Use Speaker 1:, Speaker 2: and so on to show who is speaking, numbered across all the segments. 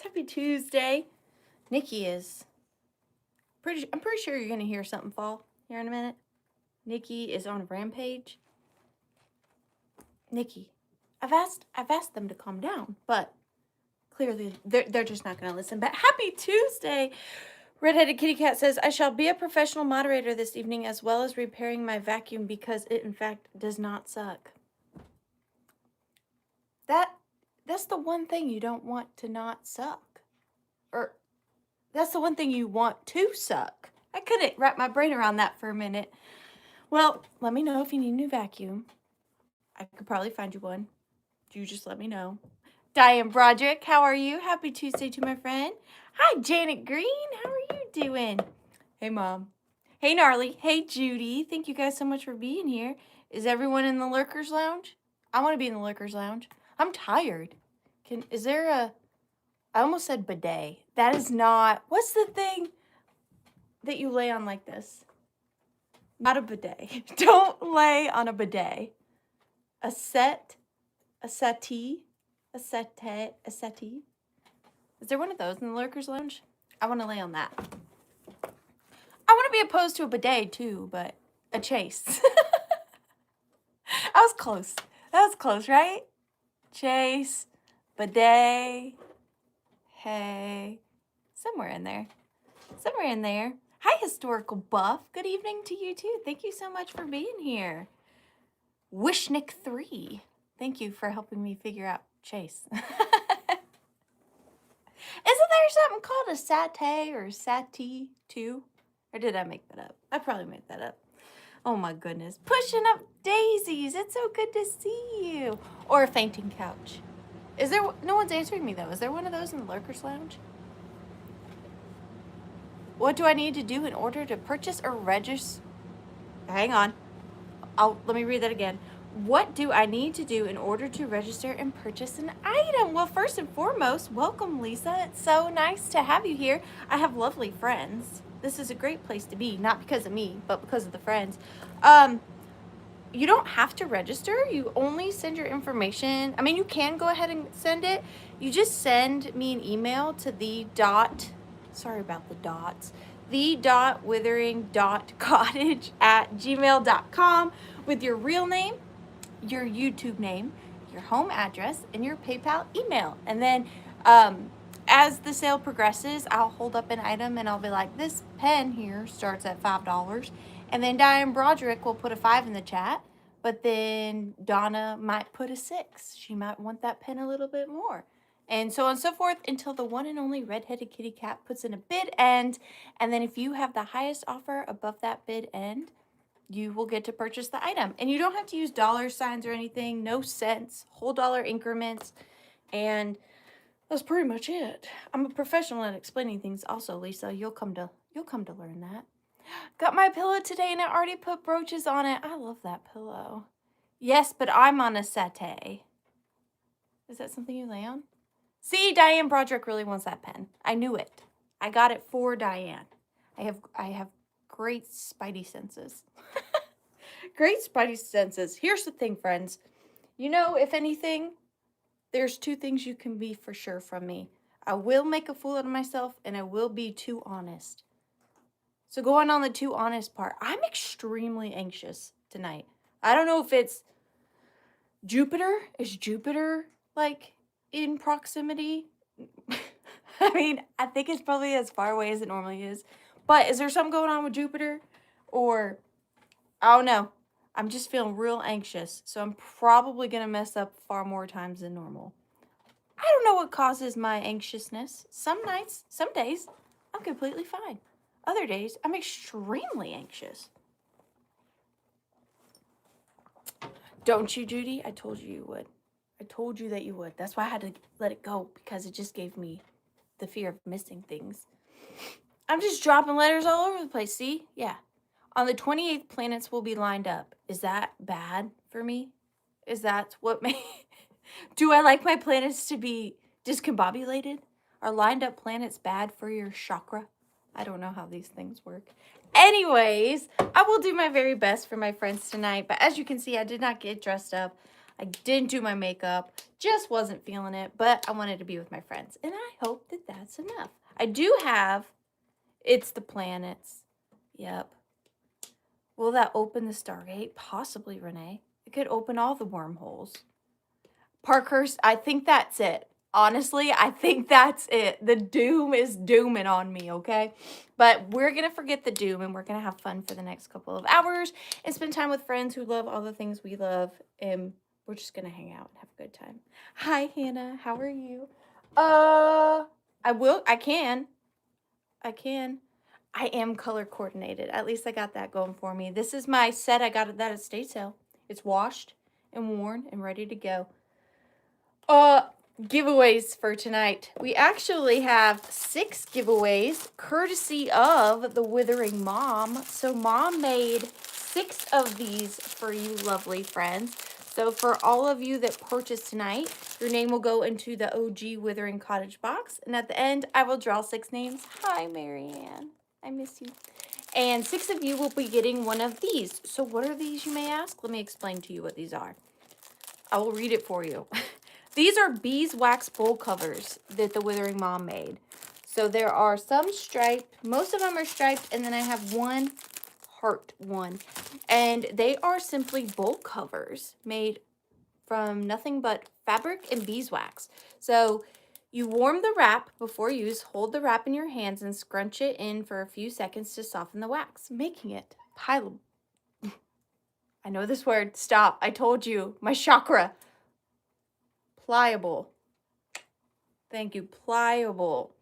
Speaker 1: Happy Tuesday. Nikki is I'm pretty sure you're gonna hear something fall here in a minute. Nikki is on a rampage. Nikki, I've asked them to calm down, but clearly they're just not gonna listen. But happy Tuesday. Redheaded Kitty Cat says, I shall be a professional moderator this evening as well as repairing my vacuum because it in fact does not suck. That's the one thing you don't want to not suck. Or that's the one thing you want to suck. I couldn't wrap my brain around that for a minute. Well, let me know if you need a new vacuum. I could probably find you one. You just let me know. Diane Broderick, how are you? Happy Tuesday to my friend. Hi, Janet Green. How are you doing? Hey, Mom. Hey, Gnarly. Hey, Judy. Thank you guys so much for being here. Is everyone in the Lurkers Lounge? I want to be in the Lurkers Lounge. I'm tired. Is there a... I almost said bidet. That is not... What's the thing that you lay on like this? Not a bidet. Don't lay on a bidet. A settee. Is there one of those in the Lurkers Lounge? I want to lay on that. I want to be opposed to a bidet too, but a chase. I was close. That was close, right? Chase, bidet, hey, somewhere in there. Somewhere in there. Hi, Historical Buff. Good evening to you too. Thank you so much for being here. Wishnick3. Thank you for helping me figure out Chase. Isn't there something called a satay or satee too? Or did I make that up? I probably made that up. Oh my goodness. Pushing up daisies. It's so good to see you. Or a fainting couch. Is there... No one's answering me though. Is there one of those in the Lurkers Lounge? What do I need to do in order to purchase or register? Hang on. Let me read that again. What do I need to do in order to register and purchase an item? Well, first and foremost, welcome, Lisa. It's so nice to have you here. I have lovely friends. This is a great place to be, not because of me, but because of the friends. You don't have to register. You only send your information. I mean, you can go ahead and send it. You just send me an email to sorry about the dots, The.Withering.Cottage @gmail.com with your real name, your YouTube name, your home address, and your PayPal email. And then as the sale progresses, I'll hold up an item and I'll be like, this pen here starts at $5. And then Diane Broderick will put a 5 in the chat, but then Donna might put a 6. She might want that pen a little bit more. And so on and so forth until the one and only Redheaded Kitty Cat puts in a bid end. And then if you have the highest offer above that bid end, you will get to purchase the item. And you don't have to use dollar signs or anything, no cents, whole dollar increments. And that's pretty much it. I'm a professional at explaining things also, Lisa. You'll come to learn that. Got my pillow today and I already put brooches on it. I love that pillow. Yes, but I'm on a settee. Is that something you lay on? See, Diane Broderick really wants that pen. I knew it. I got it for Diane. I have great spidey senses. Great spidey senses. Here's the thing, friends. You know, if anything, there's 2 things you can be for sure from me. I will make a fool out of myself and I will be too honest. So going on the too honest part, I'm extremely anxious tonight. I don't know if it's Jupiter. Is Jupiter like in proximity? I mean, I think it's probably as far away as it normally is. But is there something going on with Jupiter? Or, I don't know. I'm just feeling real anxious. So I'm probably going to mess up far more times than normal. I don't know what causes my anxiousness. Some nights, some days, I'm completely fine. Other days, I'm extremely anxious. Don't you, Judy? I told you you would. I told you that you would. That's why I had to let it go, because it just gave me the fear of missing things. I'm just dropping letters all over the place, see? Yeah. On the 28th, planets will be lined up. Is that bad for me? Is that what do I like my planets to be discombobulated? Are lined up planets bad for your chakra? I don't know how these things work. Anyways, I will do my very best for my friends tonight. But as you can see, I did not get dressed up. I didn't do my makeup. Just wasn't feeling it, but I wanted to be with my friends. And I hope that that's enough. I do have, it's the planets. Yep. Will that open the Stargate? Possibly, Renee. It could open all the wormholes. Parkhurst, I think that's it. Honestly, I think that's it. The doom is dooming on me, okay? But we're going to forget the doom and we're going to have fun for the next couple of hours and spend time with friends who love all the things we love. And we're just going to hang out and have a good time. Hi, Hannah. How are you? I can. I am color coordinated. At least I got that going for me. This is my set. I got that at estate sale. It's washed and worn and ready to go. Giveaways for tonight. We actually have 6 giveaways courtesy of the Withering Mom. So Mom made 6 of these for you lovely friends. So for all of you that purchase tonight, your name will go into the OG Withering Cottage box. And at the end, I will draw 6 names. Hi, Marianne. I miss you. And 6 of you will be getting one of these. So what are these, you may ask? Let me explain to you what these are. I will read it for you. These are beeswax bowl covers that the Withering Mom made. So there are some striped. Most of them are striped. And then I have one heart one. And they are simply bowl covers made from nothing but fabric and beeswax. So you warm the wrap before use. Hold the wrap in your hands and scrunch it in for a few seconds to soften the wax, making it pliable. I know this word. Stop. I told you. My chakra. Pliable. Thank you. Pliable.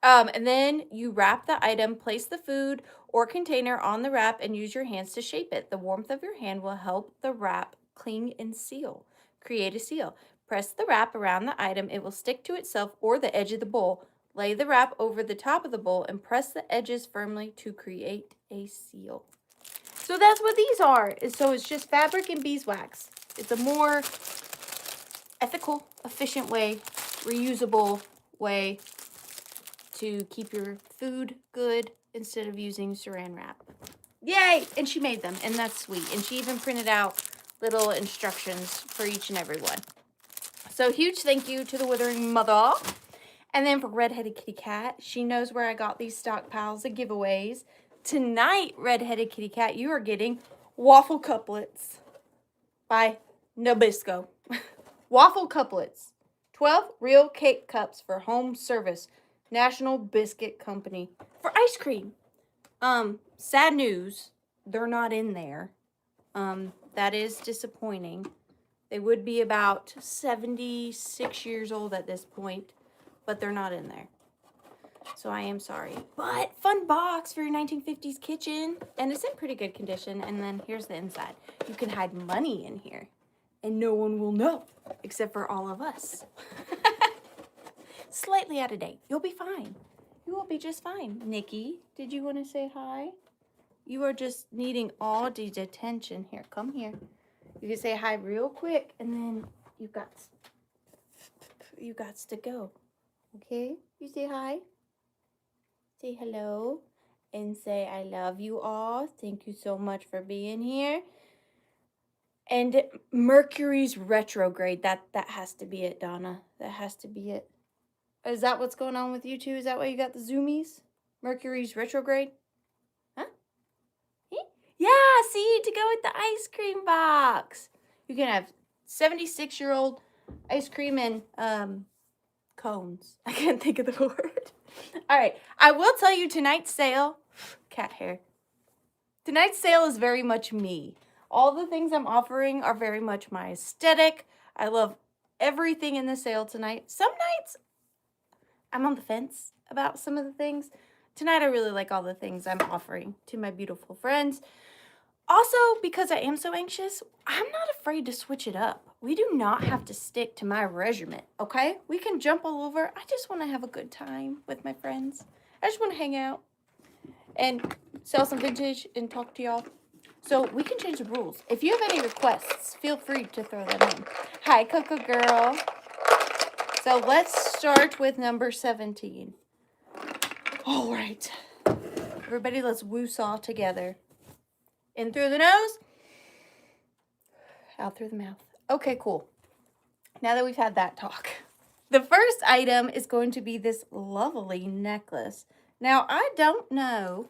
Speaker 1: And then you wrap the item, place the food or container on the wrap, and use your hands to shape it. The warmth of your hand will help the wrap cling and seal. Create a seal. Press the wrap around the item. It will stick to itself or the edge of the bowl. Lay the wrap over the top of the bowl and press the edges firmly to create a seal. So that's what these are. So it's just fabric and beeswax. It's a more ethical, efficient way, reusable way to keep your food good instead of using saran wrap. Yay! And she made them, and that's sweet. And she even printed out little instructions for each and every one. So huge thank you to the Withering Mother. And then for Redheaded Kitty Cat, she knows where I got these stockpiles of giveaways. Tonight, Redheaded Kitty Cat, you are getting waffle couplets by Nabisco. Waffle couplets. 12 real cake cups for home service. National Biscuit Company. For ice cream. Sad news. They're not in there. That is disappointing. They would be about 76 years old at this point, but they're not in there. So I am sorry. But fun box for your 1950s kitchen. And it's in pretty good condition. And then here's the inside. You can hide money in here. And no one will know. Except for all of us. Slightly out of date. You'll be fine. You will be just fine. Nikki, did you want to say hi? You are just needing all the attention. Here, come here. You can say hi real quick. And then you got to go. Okay? You say hi. Say hello and say I love you all. Thank you so much for being here. And Mercury's retrograde. That has to be it, Donna. That has to be it. Is that what's going on with you two? Is that why you got the zoomies? Mercury's retrograde? Huh? Yeah, see, to go with the ice cream box. You can have 76-year-old ice cream and cones. I can't think of the word. All right, I will tell you tonight's sale, cat hair. Tonight's sale is very much me. All the things I'm offering are very much my aesthetic. I love everything in the sale tonight. Some nights I'm on the fence about some of the things. Tonight I really like all the things I'm offering to my beautiful friends. Also, because I am so anxious, I'm not afraid to switch it up. We do not have to stick to my regimen, okay? We can jump all over. I just want to have a good time with my friends. I just want to hang out and sell some vintage and talk to y'all. So we can change the rules. If you have any requests, feel free to throw them in. Hi, Coco Girl. So let's start with number 17. All right. Everybody, let's woo-saw together. In through the nose, out through the mouth. Okay, cool. Now that we've had that talk, the first item is going to be this lovely necklace. Now, I don't know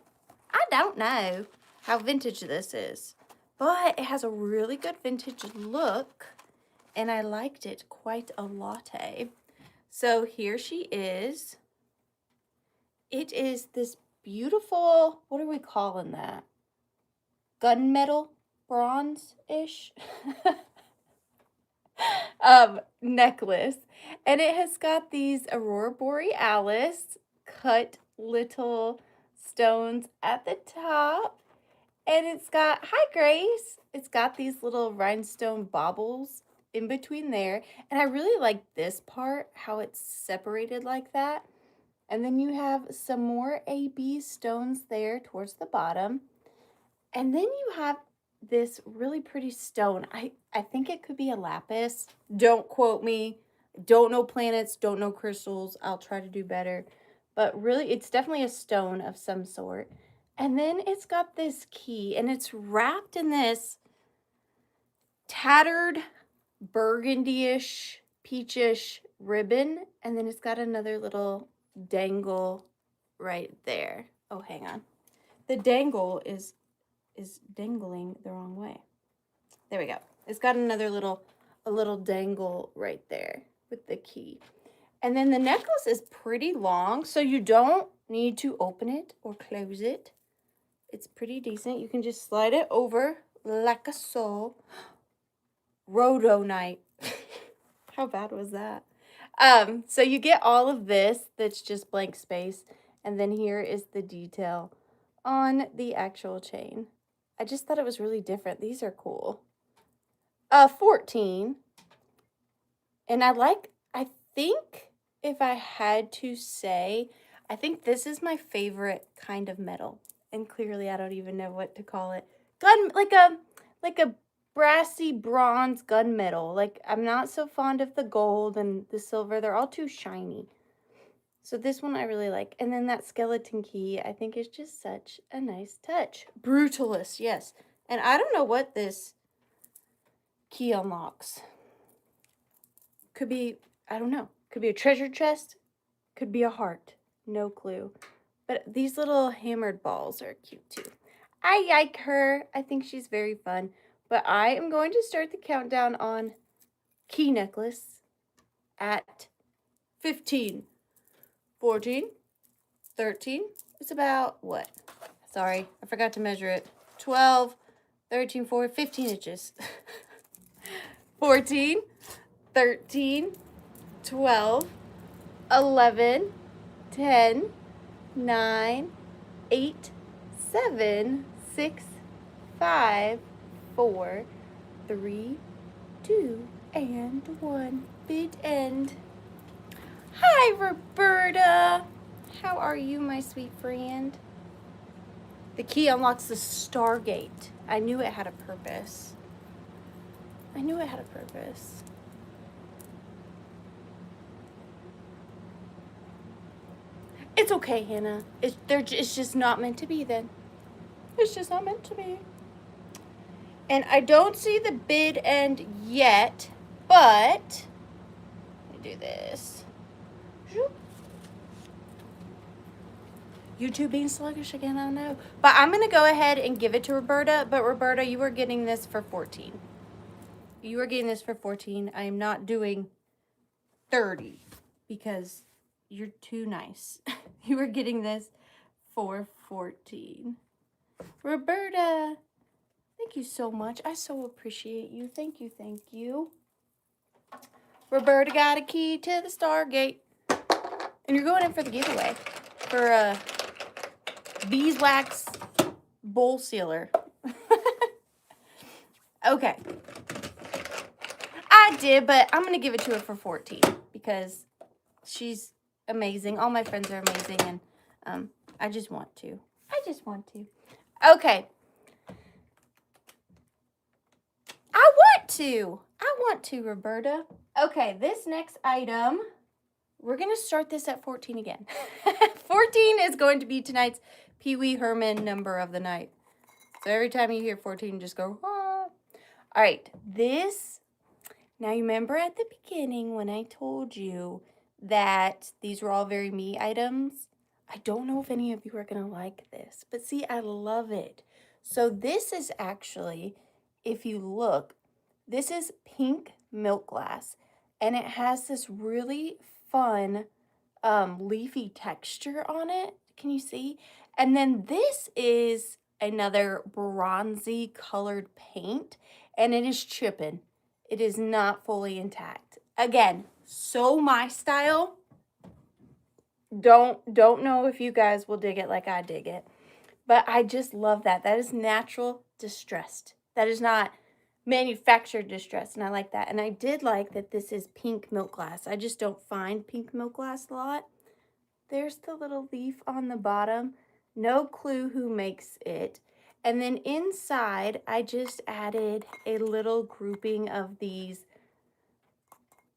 Speaker 1: how vintage this is, but it has a really good vintage look, and I liked it quite a lot. So here she is. It is this beautiful, what are we calling that? Gunmetal, bronze-ish necklace. And it has got these Aurora Borealis cut little stones at the top. And it's got, hi Grace, it's got these little rhinestone baubles in between there. And I really like this part, how it's separated like that. And then you have some more AB stones there towards the bottom. And then you have this really pretty stone. I think it could be a lapis. Don't quote me. Don't know planets, don't know crystals. I'll try to do better. But really, it's definitely a stone of some sort. And then it's got this key, and it's wrapped in this tattered burgundy-ish, peachish ribbon. And then it's got another little dangle right there. Oh, hang on. The dangle is dangling the wrong way. There we go. It's got another a little dangle right there with the key. And then the necklace is pretty long, so you don't need to open it or close it. It's pretty decent. You can just slide it over like a so. Rhodonite. How bad was that? So you get all of this that's just blank space, and then here is the detail on the actual chain. I just thought it was really different. These are cool. 14. And I think if I had to say, I think this is my favorite kind of metal. And clearly I don't even know what to call it. Like a brassy bronze gunmetal. Like, I'm not so fond of the gold and the silver. They're all too shiny. So this one I really like. And then that skeleton key, I think, is just such a nice touch. Brutalist, yes. And I don't know what this key unlocks. Could be, I don't know. Could be a treasure chest. Could be a heart. No clue. But these little hammered balls are cute too. I like her. I think she's very fun. But I am going to start the countdown on key necklace at 15. 14, 13, it's about what? Sorry, I forgot to measure it. 12, 13, 14, 15 inches. 14, 13, 12, 11, 10, 9, 8, 7, 6, 5, 4, 3, 2, and 1. Bid end. Hi, Roberta. How are you, my sweet friend? The key unlocks the Stargate. I knew it had a purpose. I knew it had a purpose. It's okay, Hannah. It's just not meant to be then. It's just not meant to be. And I don't see the bid end yet, but let me do this. YouTube being sluggish again, I don't know. But I'm going to go ahead and give it to Roberta. But Roberta, you are getting this for 14. You are getting this for 14. I am not doing 30 because you're too nice. You are getting this for 14. Roberta, thank you so much. I so appreciate you. Thank you, thank you. Roberta got a key to the Stargate. And you're going in for the giveaway for beeswax bowl sealer. Okay. I did, but I'm going to give it to her for 14 because she's amazing. All my friends are amazing, and I just want to. Okay. I want to, Roberta. Okay, this next item, we're going to start this at 14 again. 14 is going to be tonight's Pee-wee Herman number of the night. So every time you hear 14, just go, ah. All right, this Now, you remember at the beginning when I told you that these were all very me items? I don't know if any of you are going to like this, but see, I love it. So this is actually, if you look, this is pink milk glass, and it has this really fun leafy texture on it. Can you see? And then this is another bronzy colored paint, and it is chipping. It is not fully intact. Again, so my style. Don't know if you guys will dig it like I dig it, but I just love that. That is natural distressed. That is not manufactured distress, and I like that. And I did like that this is pink milk glass. I just don't find pink milk glass a lot. There's the little leaf on the bottom. No clue who makes it. And then inside, I just added a little grouping of these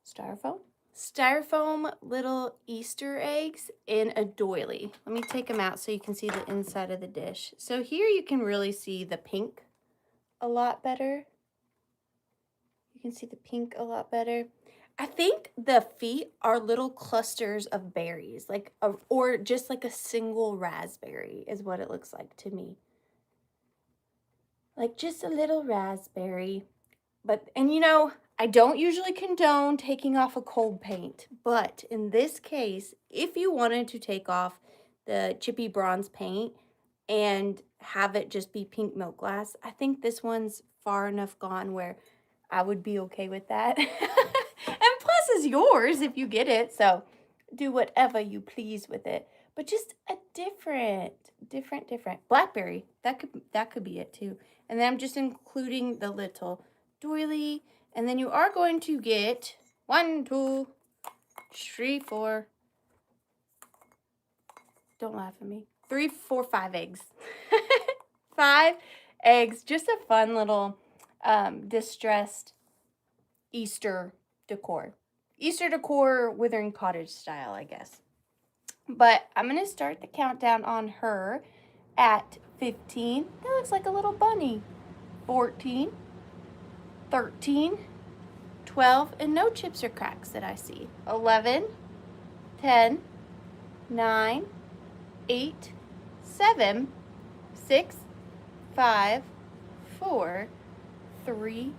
Speaker 1: styrofoam little Easter eggs in a doily. Let me take them out so you can see the inside of the dish. So here you can really see the pink a lot better. You can see the pink a lot better. I think the feet are little clusters of berries, or just like a single raspberry is what it looks like to me. Like just a little raspberry. And you know, I don't usually condone taking off a cold paint, but in this case, if you wanted to take off the chippy bronze paint and have it just be pink milk glass, I think this one's far enough gone where I would be okay with that. And plus is yours if you get it, so do whatever you please with it. But just a different blackberry. That could be it too. And then I'm just including the little doily, and then you are going to get 1, 2, 3, 4. Don't laugh at me. 3, 4, 5 eggs. 5 eggs. Just a fun little distressed Easter decor. Easter decor, Withering Cottage style, I guess. But I'm going to start the countdown on her at 15. That looks like a little bunny. 14. 13. 12. And no chips or cracks that I see. 11. 10. 9. 8. 7. 6. 5. 4. 3.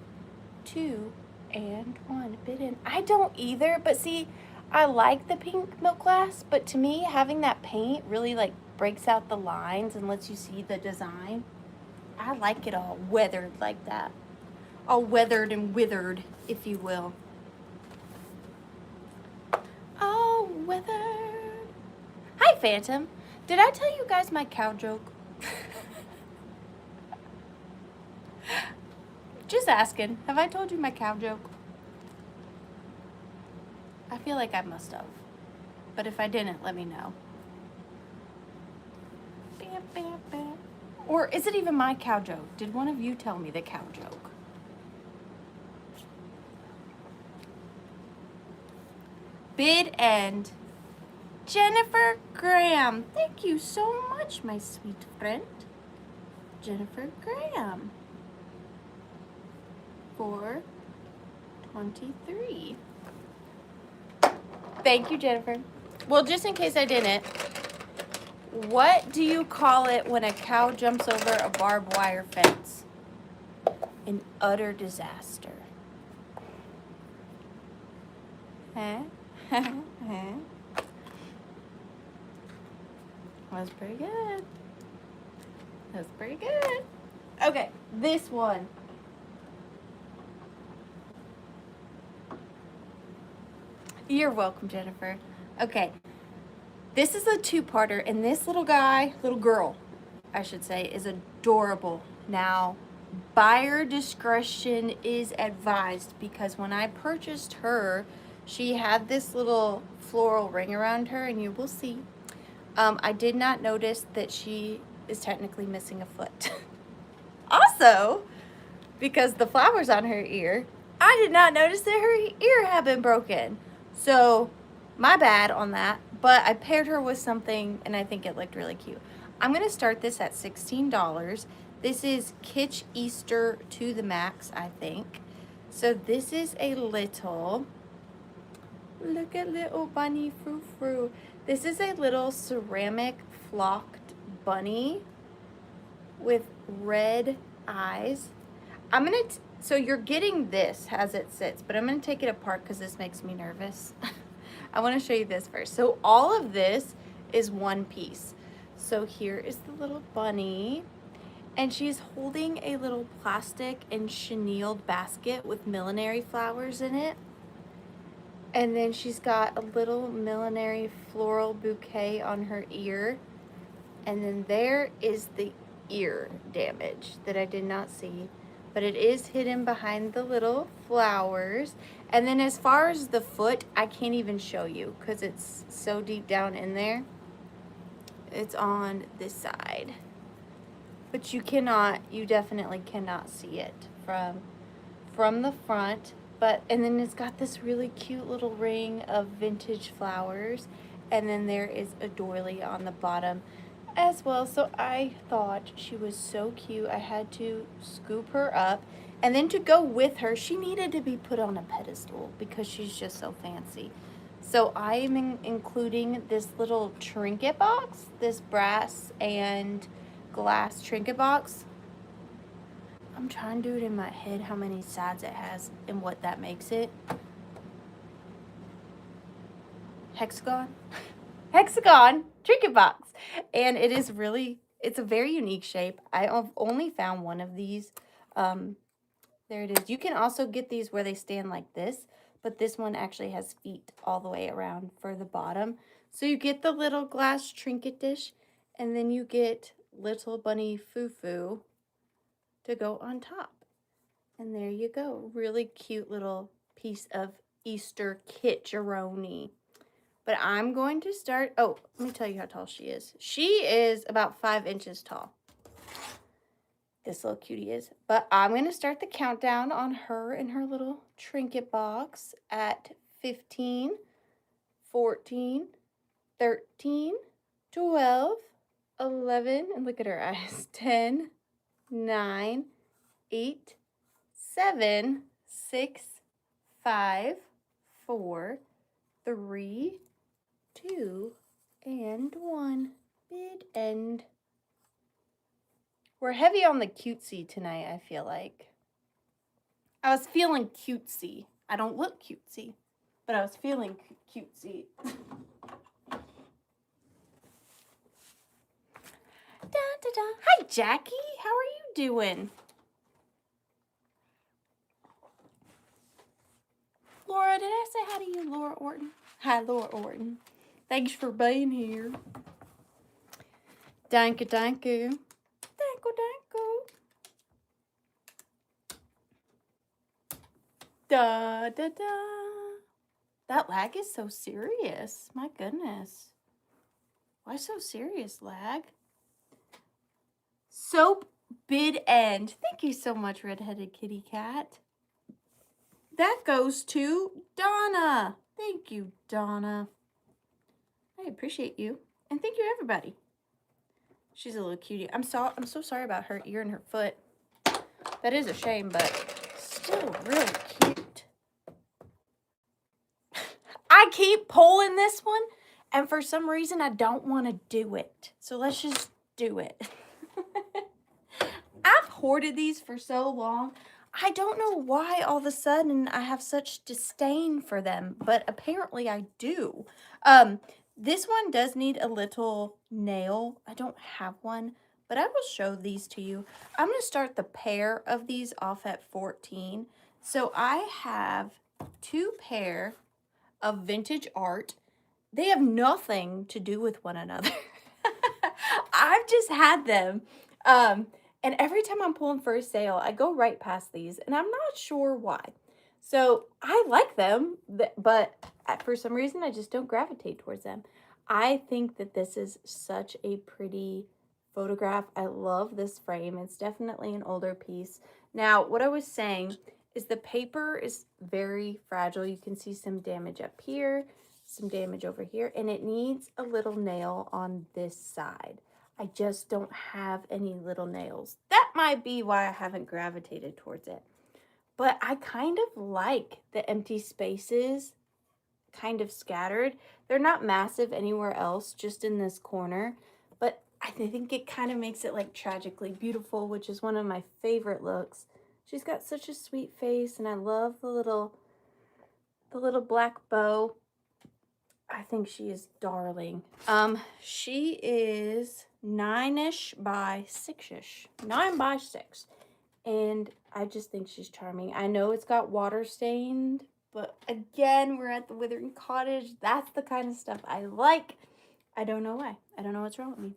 Speaker 1: 2. And 1. Bit in. I don't either, but see, I like the pink milk glass, but to me, having that paint really like breaks out the lines and lets you see the design. I like it all weathered like that. All weathered and withered, if you will. All weathered. Hi, Phantom. Did I tell you guys my cow joke? Just asking. Have I told you my cow joke? I feel like I must have. But if I didn't, let me know. Or is it even my cow joke? Did one of you tell me the cow joke? Bid end. Jennifer Graham. Thank you so much, my sweet friend. Jennifer Graham. 423. Thank you, Jennifer. Well, just in case I didn't, what do you call it when a cow jumps over a barbed wire fence? An utter disaster. Huh? That's pretty good. That's pretty good. Okay, this one. You're welcome, Jennifer. Okay, this is a two-parter, and this little girl, I should say, is adorable. Now, buyer discretion is advised because when I purchased her, she had this little floral ring around her, and you will see. I did not notice that she is technically missing a foot. Also, because the flowers on her ear, I did not notice that her ear had been broken. So, my bad on that, but I paired her with something, and I think it looked really cute. I'm going to start this at $16. This is Kitsch Easter to the max, I think. So this is a little, look at little bunny frou frou. This is a little ceramic flocked bunny with red eyes. So you're getting this as it sits, but I'm gonna take it apart because this makes me nervous. I wanna show you this first. So all of this is one piece. So here is the little bunny, and she's holding a little plastic and chenilled basket with millinery flowers in it. And then she's got a little millinery floral bouquet on her ear. And then there is the ear damage that I did not see, but it is hidden behind the little flowers. And then as far as the foot, I can't even show you because it's so deep down in there. It's on this side. But you definitely cannot see it from the front. And then it's got this really cute little ring of vintage flowers. And then there is a doily on the bottom as well. So I thought she was so cute. I had to scoop her up. And then to go with her, she needed to be put on a pedestal because she's just so fancy. So I am including this little trinket box, this brass and glass trinket box. I'm trying to do it in my head how many sides it has and what that makes it. Hexagon? Hexagon trinket box. And it is it's a very unique shape. I've only found one of these. There it is. You can also get these where they stand like this, but this one actually has feet all the way around for the bottom. So you get the little glass trinket dish, and then you get little bunny foo-foo to go on top. And there you go. Really cute little piece of Easter kitcheroni. But I'm going to start, oh, let me tell you how tall she is. She is about 5 inches tall. This little cutie is. But I'm going to start the countdown on her and her little trinket box at 15, 14, 13, 12, 11, and look at her eyes, 10, 9, 8, 7, 6, 5, 4, 3, 2, and 1. Bid end. We're heavy on the cutesy tonight, I feel like. I was feeling cutesy. I don't look cutesy, but I was feeling cutesy. Hi, Jackie. How are you doing? Laura, did I say hi to you, Laura Orton? Hi, Laura Orton. Thanks for being here. Danke, danke. Danke, danke. Da, da, da. That lag is so serious. My goodness. Why so serious, lag? Soap bid end. Thank you so much, Redheaded Kitty Cat. That goes to Donna. Thank you, Donna. I appreciate you. And thank you, everybody. She's a little cutie. I'm so sorry about her ear and her foot. That is a shame, but still really cute. I keep pulling this one, and for some reason, I don't want to do it. So let's just do it. I've hoarded these for so long. I don't know why all of a sudden I have such disdain for them, but apparently I do. This one does need a little nail. I don't have one, but I will show these to you. I'm going to start the pair of these off at 14. So I have 2 pair of vintage art. They have nothing to do with one another. I've just had them. And every time I'm pulling for a sale, I go right past these, and I'm not sure why. So I like them, but for some reason, I just don't gravitate towards them. I think that this is such a pretty photograph. I love this frame. It's definitely an older piece. Now, what I was saying is the paper is very fragile. You can see some damage up here, some damage over here, and it needs a little nail on this side. I just don't have any little nails. That might be why I haven't gravitated towards it. but I kind of like the empty spaces kind of scattered. They're not massive anywhere else, just in this corner, but I think it kind of makes it like tragically beautiful, which is one of my favorite looks. She's got such a sweet face, and I love the little black bow. I think she is darling. She is 9-ish by 6-ish. 9 by 6. And I just think she's charming. I know it's got water stained, but again, we're at the Withering Cottage. That's the kind of stuff I like. I don't know why. I don't know what's wrong with me.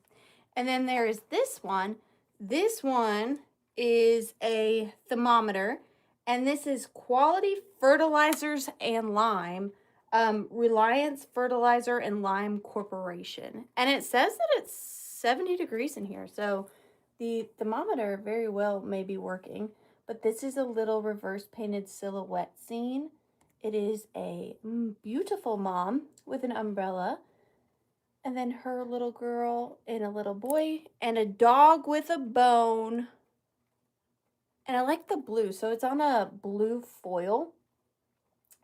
Speaker 1: And then there is this one. This one is a thermometer, and this is Quality Fertilizers and Lime, Reliance Fertilizer and Lime Corporation. And it says that it's 70 degrees in here, so the thermometer very well may be working. But this is a little reverse painted silhouette scene. It is a beautiful mom with an umbrella, and then her little girl and a little boy and a dog with a bone. And I like the blue, so it's on a blue foil.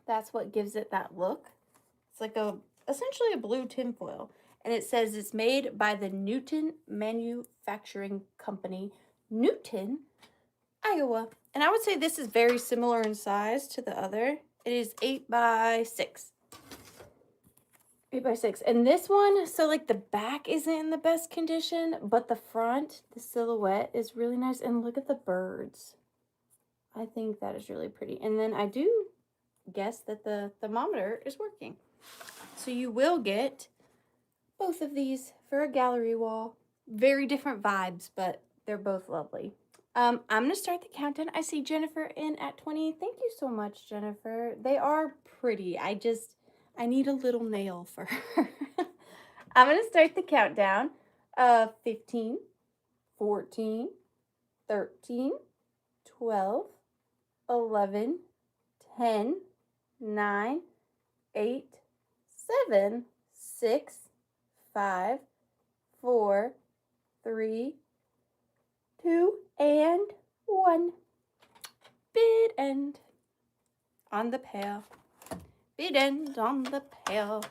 Speaker 1: That's what gives it that look. It's like essentially a blue tinfoil. And it says it's made by the Newton Manufacturing Company, Newton, Iowa. And I would say this is very similar in size to the other. It is 8 by 6. 8 by 6. And this one, so like the back isn't in the best condition, but the front, the silhouette is really nice. And look at the birds. I think that is really pretty. And then I do guess that the thermometer is working. So you will get both of these for a gallery wall. Very different vibes, but they're both lovely. I'm going to start the countdown. I see Jennifer in at 20. Thank you so much, Jennifer. They are pretty. I need a little nail for her. I'm going to start the countdown. 15, 14, 13, 12, 11, 10, 9, 8, 7, 6, 5, 4, 3, 2, and 1. Bid end on the pail. Bid end on the pail.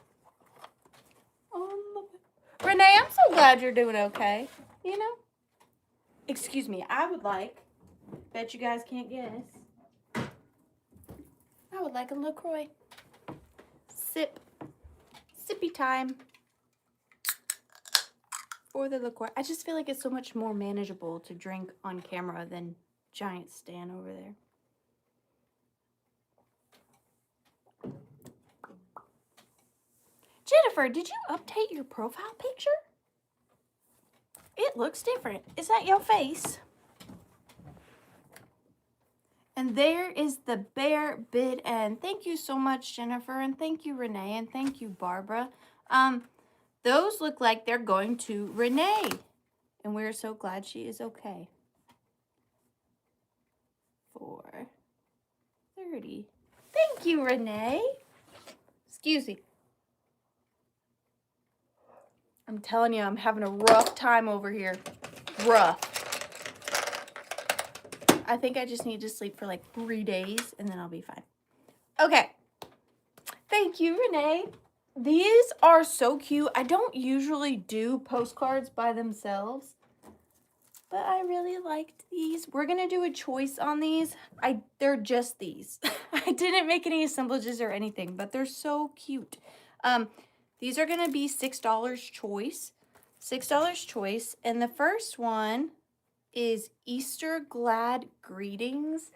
Speaker 1: Renee, I'm so glad you're doing okay. You know? Excuse me, I would like, bet you guys can't guess, I would like a LaCroix. Sippy time for the LaCroix. I just feel like it's so much more manageable to drink on camera than giant Stan over there. Jennifer, did you update your profile picture? It looks different. Is that your face? And there is the bear bid end. Thank you so much, Jennifer, and thank you, Renee, and thank you, Barbara. Those look like they're going to Renee, and we're so glad she is okay. 4:30. Thank you, Renee. Excuse me. I'm telling you, I'm having a rough time over here. Rough. I think I just need to sleep for like 3 days, and then I'll be fine. Okay. Thank you, Renee. These are so cute. I don't usually do postcards by themselves, but I really liked these. We're going to do a choice on these. They're just these. I didn't make any assemblages or anything, but they're so cute. These are going to be $6 choice. $6 choice. And the first one is Easter Glad Greetings.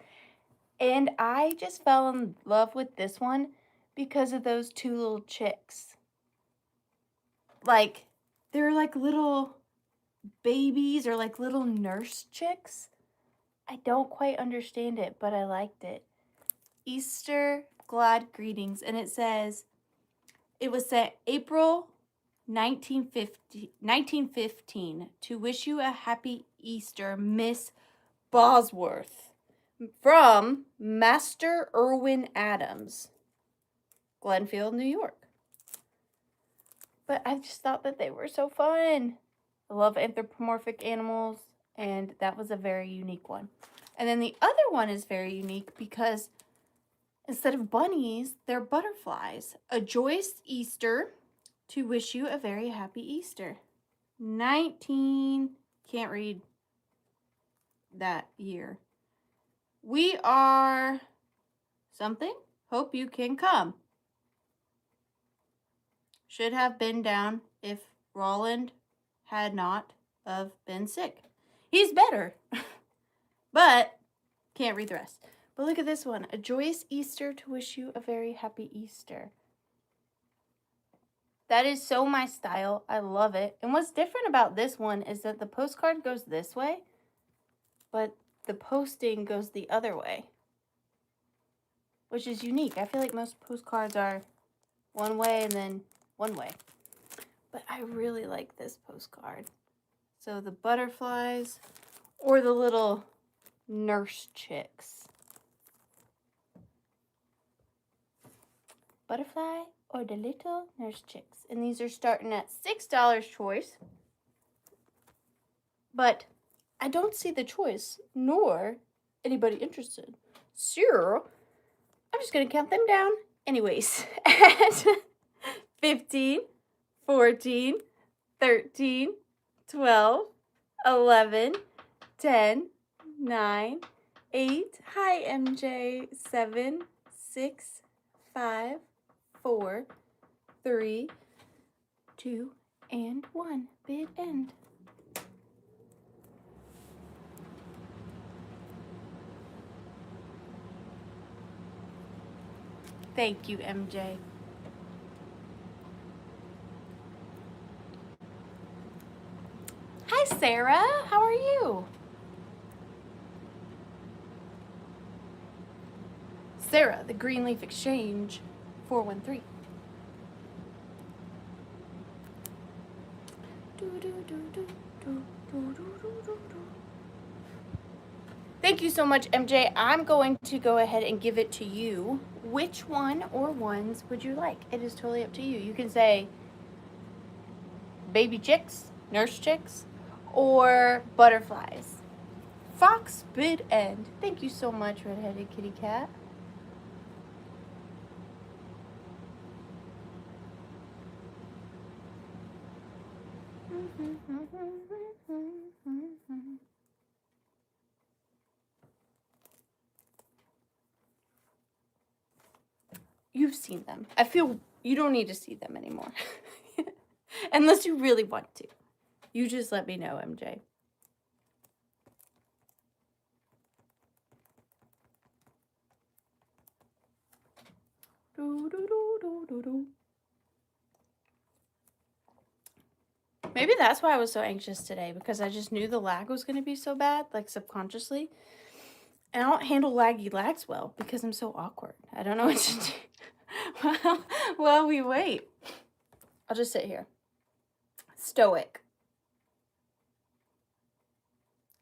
Speaker 1: And I just fell in love with this one because of those two little chicks. Like, they're like little babies or like little nurse chicks. I don't quite understand it, but I liked it. Easter Glad Greetings. And it says, it was set April 1915 to wish you a happy Easter, Miss Bosworth. From Master Irwin Adams, Glenfield, New York. But I just thought that they were so fun. I love anthropomorphic animals, and that was a very unique one. And then the other one is very unique because instead of bunnies, they're butterflies. A joyous Easter to wish you a very happy Easter. 19, can't read that year. We are something. Hope you can come. Should have been down if Roland had not of been sick. He's better, but can't read the rest. But look at this one. A joyous Easter to wish you a very happy Easter. That is so my style. I love it. And what's different about this one is that the postcard goes this way, but the posting goes the other way, which is unique. I feel like most postcards are one way and then one way. But I really like this postcard. So the butterflies or the little nurse chicks. Butterfly or the little nurse chicks. And these are starting at $6 choice. But I don't see the choice, nor anybody interested. So I'm just going to count them down anyways. At 15, 14, 13, 12, 11, 10, 9, 8. Hi, MJ. 7, 6, 5, 4, 3, 2, and 1. Bid end. Thank you, MJ. Hi, Sarah. How are you? Sarah, the Greenleaf Exchange, 413. Thank you so much, MJ. I'm going to go ahead and give it to you. Which one or ones would you like? It is totally up to you. You can say baby chicks, nurse chicks, or butterflies. Fox bid end. Thank you so much, Redheaded Kitty Cat. You've seen them. I feel you don't need to see them anymore. Unless you really want to. You just let me know, MJ. Maybe that's why I was so anxious today, because I just knew the lag was going to be so bad, like subconsciously. And I don't handle laggy lags well because I'm so awkward. I don't know what to do. Well, we wait. I'll just sit here. Stoic.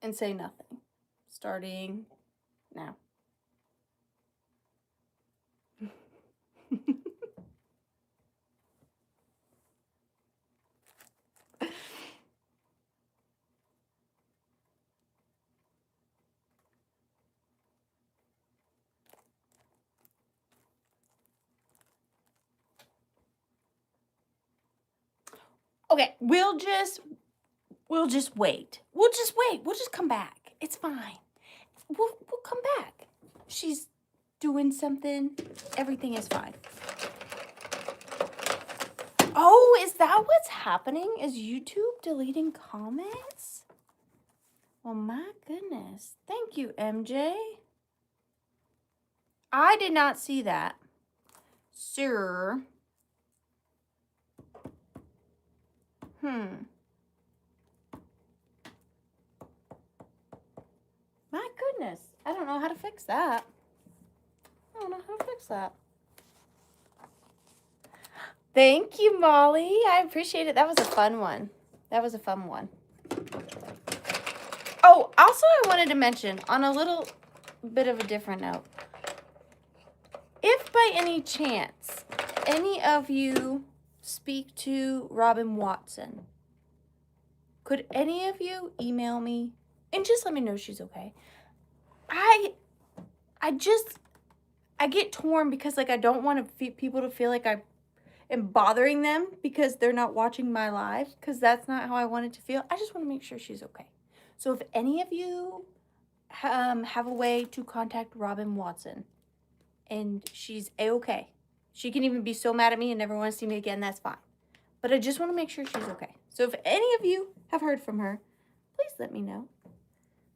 Speaker 1: And say nothing. Starting now. Okay, we'll just wait. We'll just wait. We'll just come back. It's fine. We'll come back. She's doing something. Everything is fine. Oh, is that what's happening? Is YouTube deleting comments? Oh my goodness. Thank you, MJ. I did not see that. Sir. My goodness. I don't know how to fix that. Thank you, Molly. I appreciate it. That was a fun one. Oh, also I wanted to mention on a little bit of a different note. If by any chance any of you speak to Robin Watson, could any of you email me and just let me know she's okay? I get torn because, like, I don't want people to feel like I am bothering them because they're not watching my live, because that's not how I want it to feel. I just want to make sure she's okay. So if any of you have a way to contact Robin Watson and she's a-okay, she can even be so mad at me and never want to see me again, that's fine. But I just want to make sure she's okay. So if any of you have heard from her, please let me know.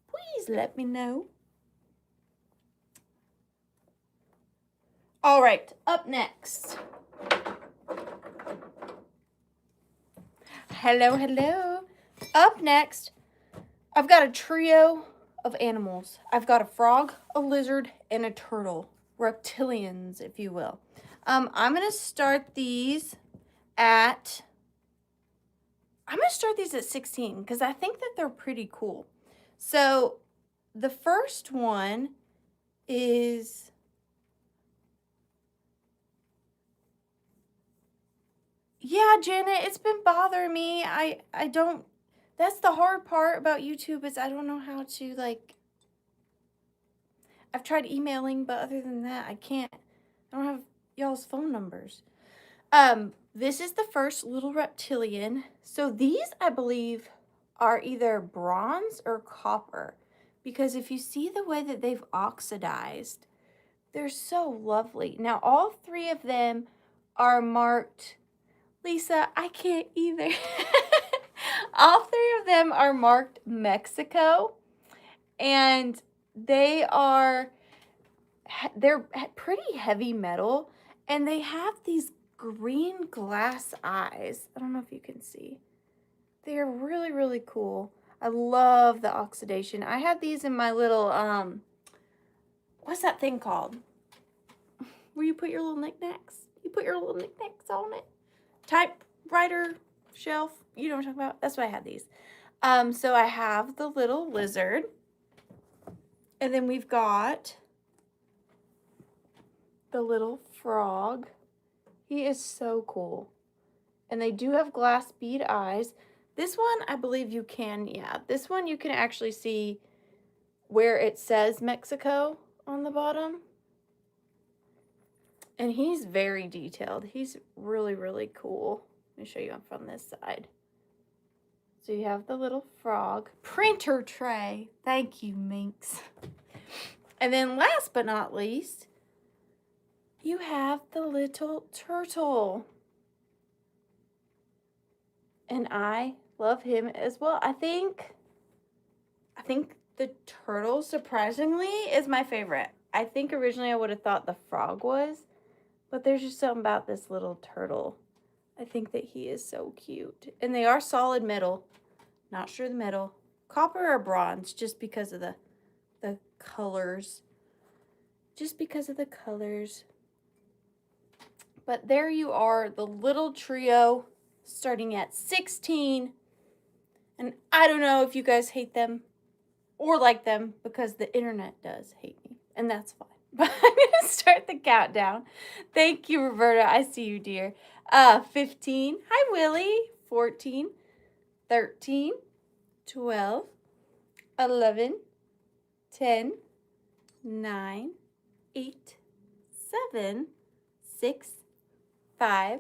Speaker 1: Please let me know. All right, up next. Hello, hello. Up next, I've got a trio of animals. I've got a frog, a lizard, and a turtle. Reptilians, if you will. I'm going to start these at 16 because I think that they're pretty cool. So the first one is... Yeah, Janet, it's been bothering me. I don't... That's the hard part about YouTube, is I don't know how to, like... I've tried emailing, but other than that, I can't. I don't have y'all's phone numbers. This is the first little reptilian. So these, I believe, are either bronze or copper, because if you see the way that they've oxidized, they're so lovely. Now, all three of them are marked... Lisa, I can't either. All three of them are marked Mexico, and they're pretty heavy metal, and they have these green glass eyes. I don't know if you can see. They're really, really cool. I love the oxidation. I had these in my little, what's that thing called? Where you put your little knickknacks? You put your little knickknacks on it. Typewriter shelf. You know what I'm talking about? That's why I had these. So I have the little lizard. And then we've got the little frog. He is so cool. And they do have glass bead eyes. This one, I believe you can, yeah. This one you can actually see where it says Mexico on the bottom. And he's very detailed. He's really, really cool. Let me show you from this side. So you have the little frog. Printer tray. Thank you, Minx. And then last but not least, you have the little turtle. And I love him as well. I think the turtle, surprisingly, is my favorite. I think originally I would have thought the frog was, but there's just something about this little turtle. I think that he is so cute. And they are solid metal. Not sure the metal. Copper or bronze, just because of the colors. Just because of the colors. But there you are, the little trio, starting at 16. And I don't know if you guys hate them or like them, because the internet does hate me. And that's fine. But I'm going to start the countdown. Thank you, Roberta. I see you, dear. 15. Hi, Willie. 14. 13. 12. 11. 10. 9. 8. 7. 6. 5.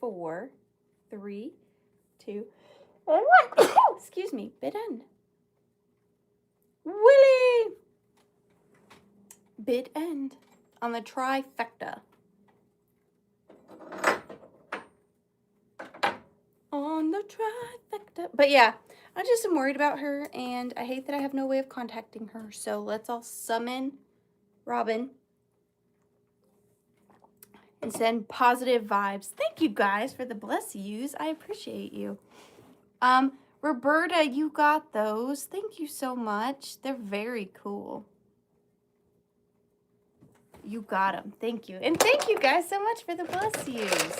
Speaker 1: 4. 3. 2. And 1. Excuse me. Bid end. Willie! Bid end on the trifecta. On the trifecta. But yeah, I just am worried about her, and I hate that I have no way of contacting her. So let's all summon Robin and send positive vibes. Thank you guys for the bless yous. I appreciate you. Roberta, you got those. Thank you so much. They're very cool. You got them. Thank you. And thank you guys so much for the bless yous.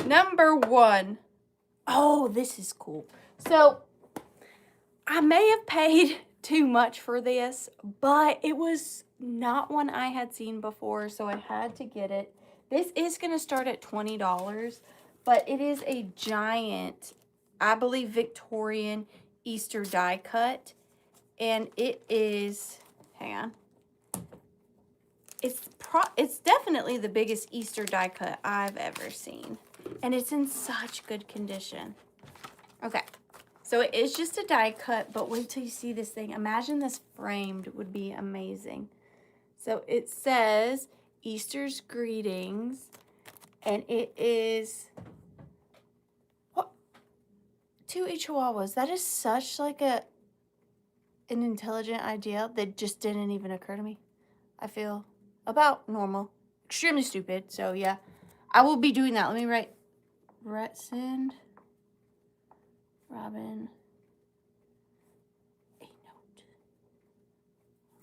Speaker 1: Number 1. Oh, this is cool. So, I may have paid too much for this, but it was not one I had seen before, so I had to get it. This is going to start at $20, but it is a giant, I believe, Victorian Easter die cut. and it is, hang on. It's definitely the biggest Easter die cut I've ever seen. And it's in such good condition. Okay. So it is just a die cut, but wait till you see this thing. Imagine this framed would be amazing. So it says Easter's Greetings, and it is, what? 2 Chihuahuas. That is such like an intelligent idea that just didn't even occur to me. I feel about normal. Extremely stupid. So yeah, I will be doing that. Let me write send Robin a note.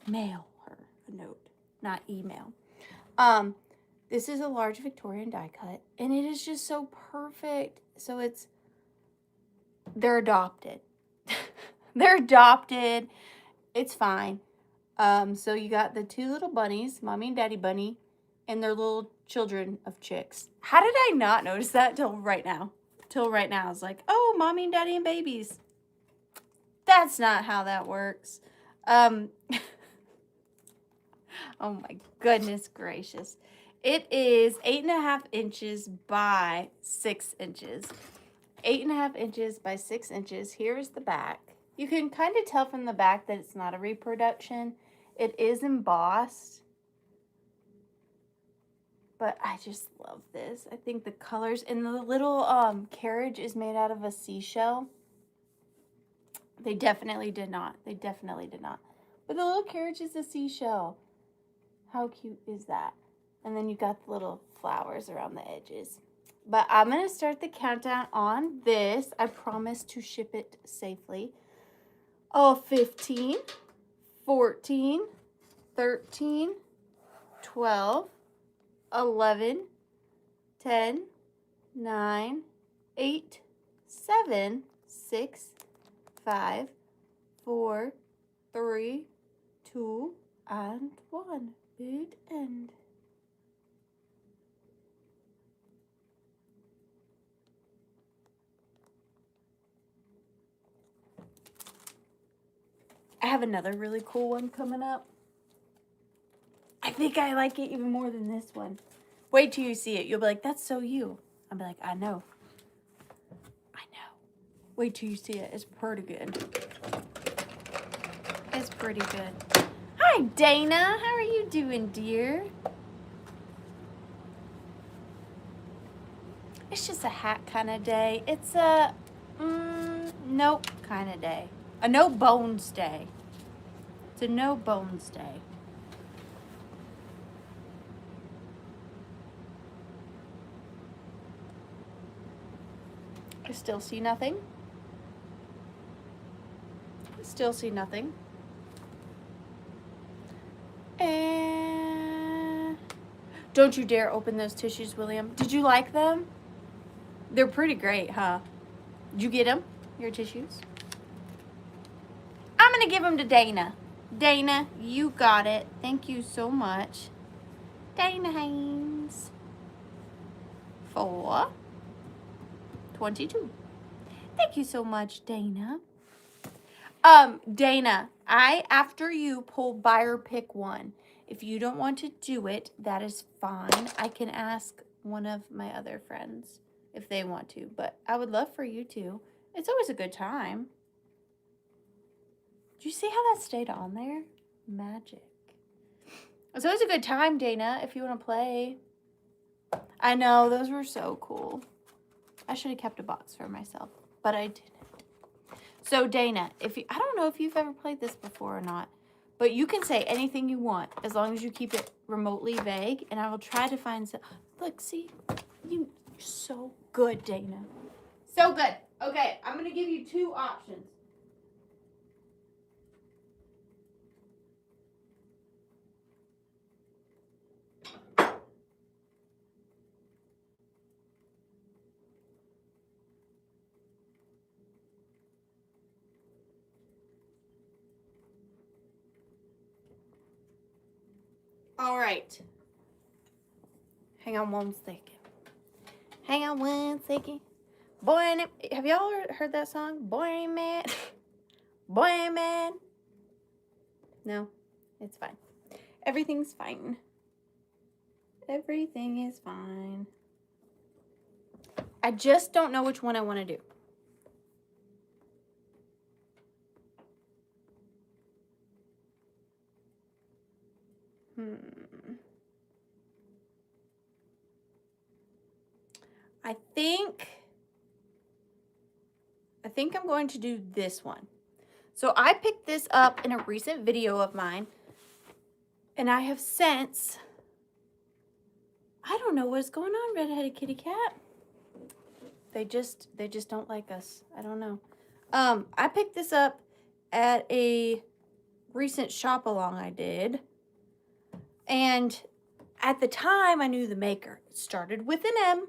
Speaker 1: Mail her a note, not email. This is a large Victorian die cut, and it is just so perfect. So they're adopted. They're adopted. It's fine. So you got the 2 little bunnies, Mommy and Daddy Bunny, and their little children of chicks. How did I not notice that till right now? Till right now, I was like, oh, Mommy and Daddy and babies. That's not how that works. Oh my goodness gracious. It is 8.5 inches by 6 inches. 8.5 inches by 6 inches. Here is the back. You can kind of tell from the back that it's not a reproduction. It is embossed. But I just love this. I think the colors, and the little carriage is made out of a seashell. They definitely did not. They definitely did not. But the little carriage is a seashell. How cute is that? And then you got the little flowers around the edges. But I'm going to start the countdown on this. I promise to ship it safely. Oh, 15, 14, 13, 12, 11, 10, 9, 8, 7, 6, 5, 4, 3, 2, and 1. Big end. I have another really cool one coming up. I think I like it even more than this one. Wait till you see it. You'll be like, that's so you. I'll be like, I know. I know. Wait till you see it. It's pretty good. It's pretty good. Hi, Dana. How are you doing, dear? It's just a hat kind of day. It's a nope kind of day. A no bones day. It's a no bones day. I still see nothing. Still see nothing. And don't you dare open those tissues, William. Did you like them? They're pretty great, huh? Did you get them? Your tissues? I'm going to give them to Dana. Dana, you got it. Thank you so much. Dana Haynes. 4, 22. Thank you so much, Dana. Dana, after you pull buyer pick 1. If you don't want to do it, that is fine. I can ask one of my other friends if they want to, but I would love for you to. It's always a good time. Do you see how that stayed on there? Magic. It's always a good time, Dana, if you want to play. I know, those were so cool. I should have kept a box for myself, but I didn't. So Dana, I don't know if you've ever played this before or not, but you can say anything you want as long as you keep it remotely vague, and I will try to find some. Look, see, you're so good, Dana. So good. Okay, I'm going to give you 2 options. All right. Hang on one second. Hang on one second. Boy, have y'all heard that song? Boy, man. Boy, man. No, it's fine. Everything's fine. Everything is fine. I just don't know which one I want to do. I think I'm going to do this one. So I picked this up in a recent video of mine, and I have since, I don't know what's going on, Red-Headed Kitty Cat. They just don't like us. I don't know. I picked this up at a recent shop along I did. And at the time, I knew the maker. It started with an M,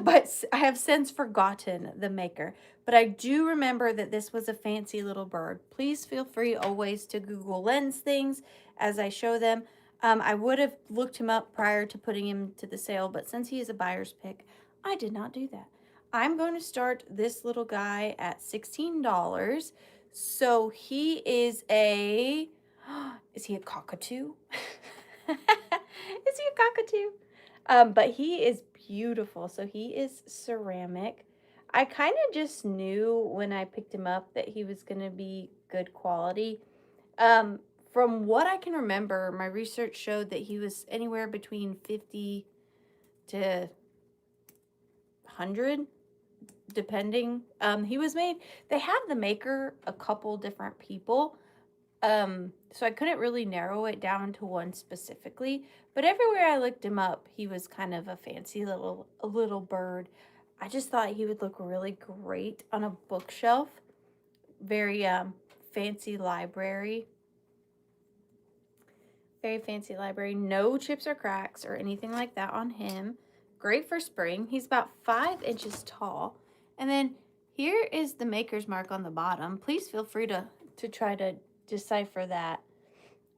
Speaker 1: but I have since forgotten the maker. But I do remember that this was a fancy little bird. Please feel free always to Google Lens things as I show them. I would have looked him up prior to putting him to the sale, but since he is a buyer's pick, I did not do that. I'm going to start this little guy at $16. So he is a, is he a cockatoo? Is he a cockatoo? But he is beautiful. So he is ceramic. I kind of just knew when I picked him up that he was going to be good quality. From what I can remember, my research showed that he was anywhere between 50 to 100, depending. He was made, they had the maker a couple different people. So I couldn't really narrow it down to one specifically, but everywhere I looked him up, he was kind of a fancy little bird. I just thought he would look really great on a bookshelf. Very fancy library. Very fancy library. No chips or cracks or anything like that on him. Great for spring. He's about 5 inches tall. And then here is the maker's mark on the bottom. Please feel free to try to decipher that.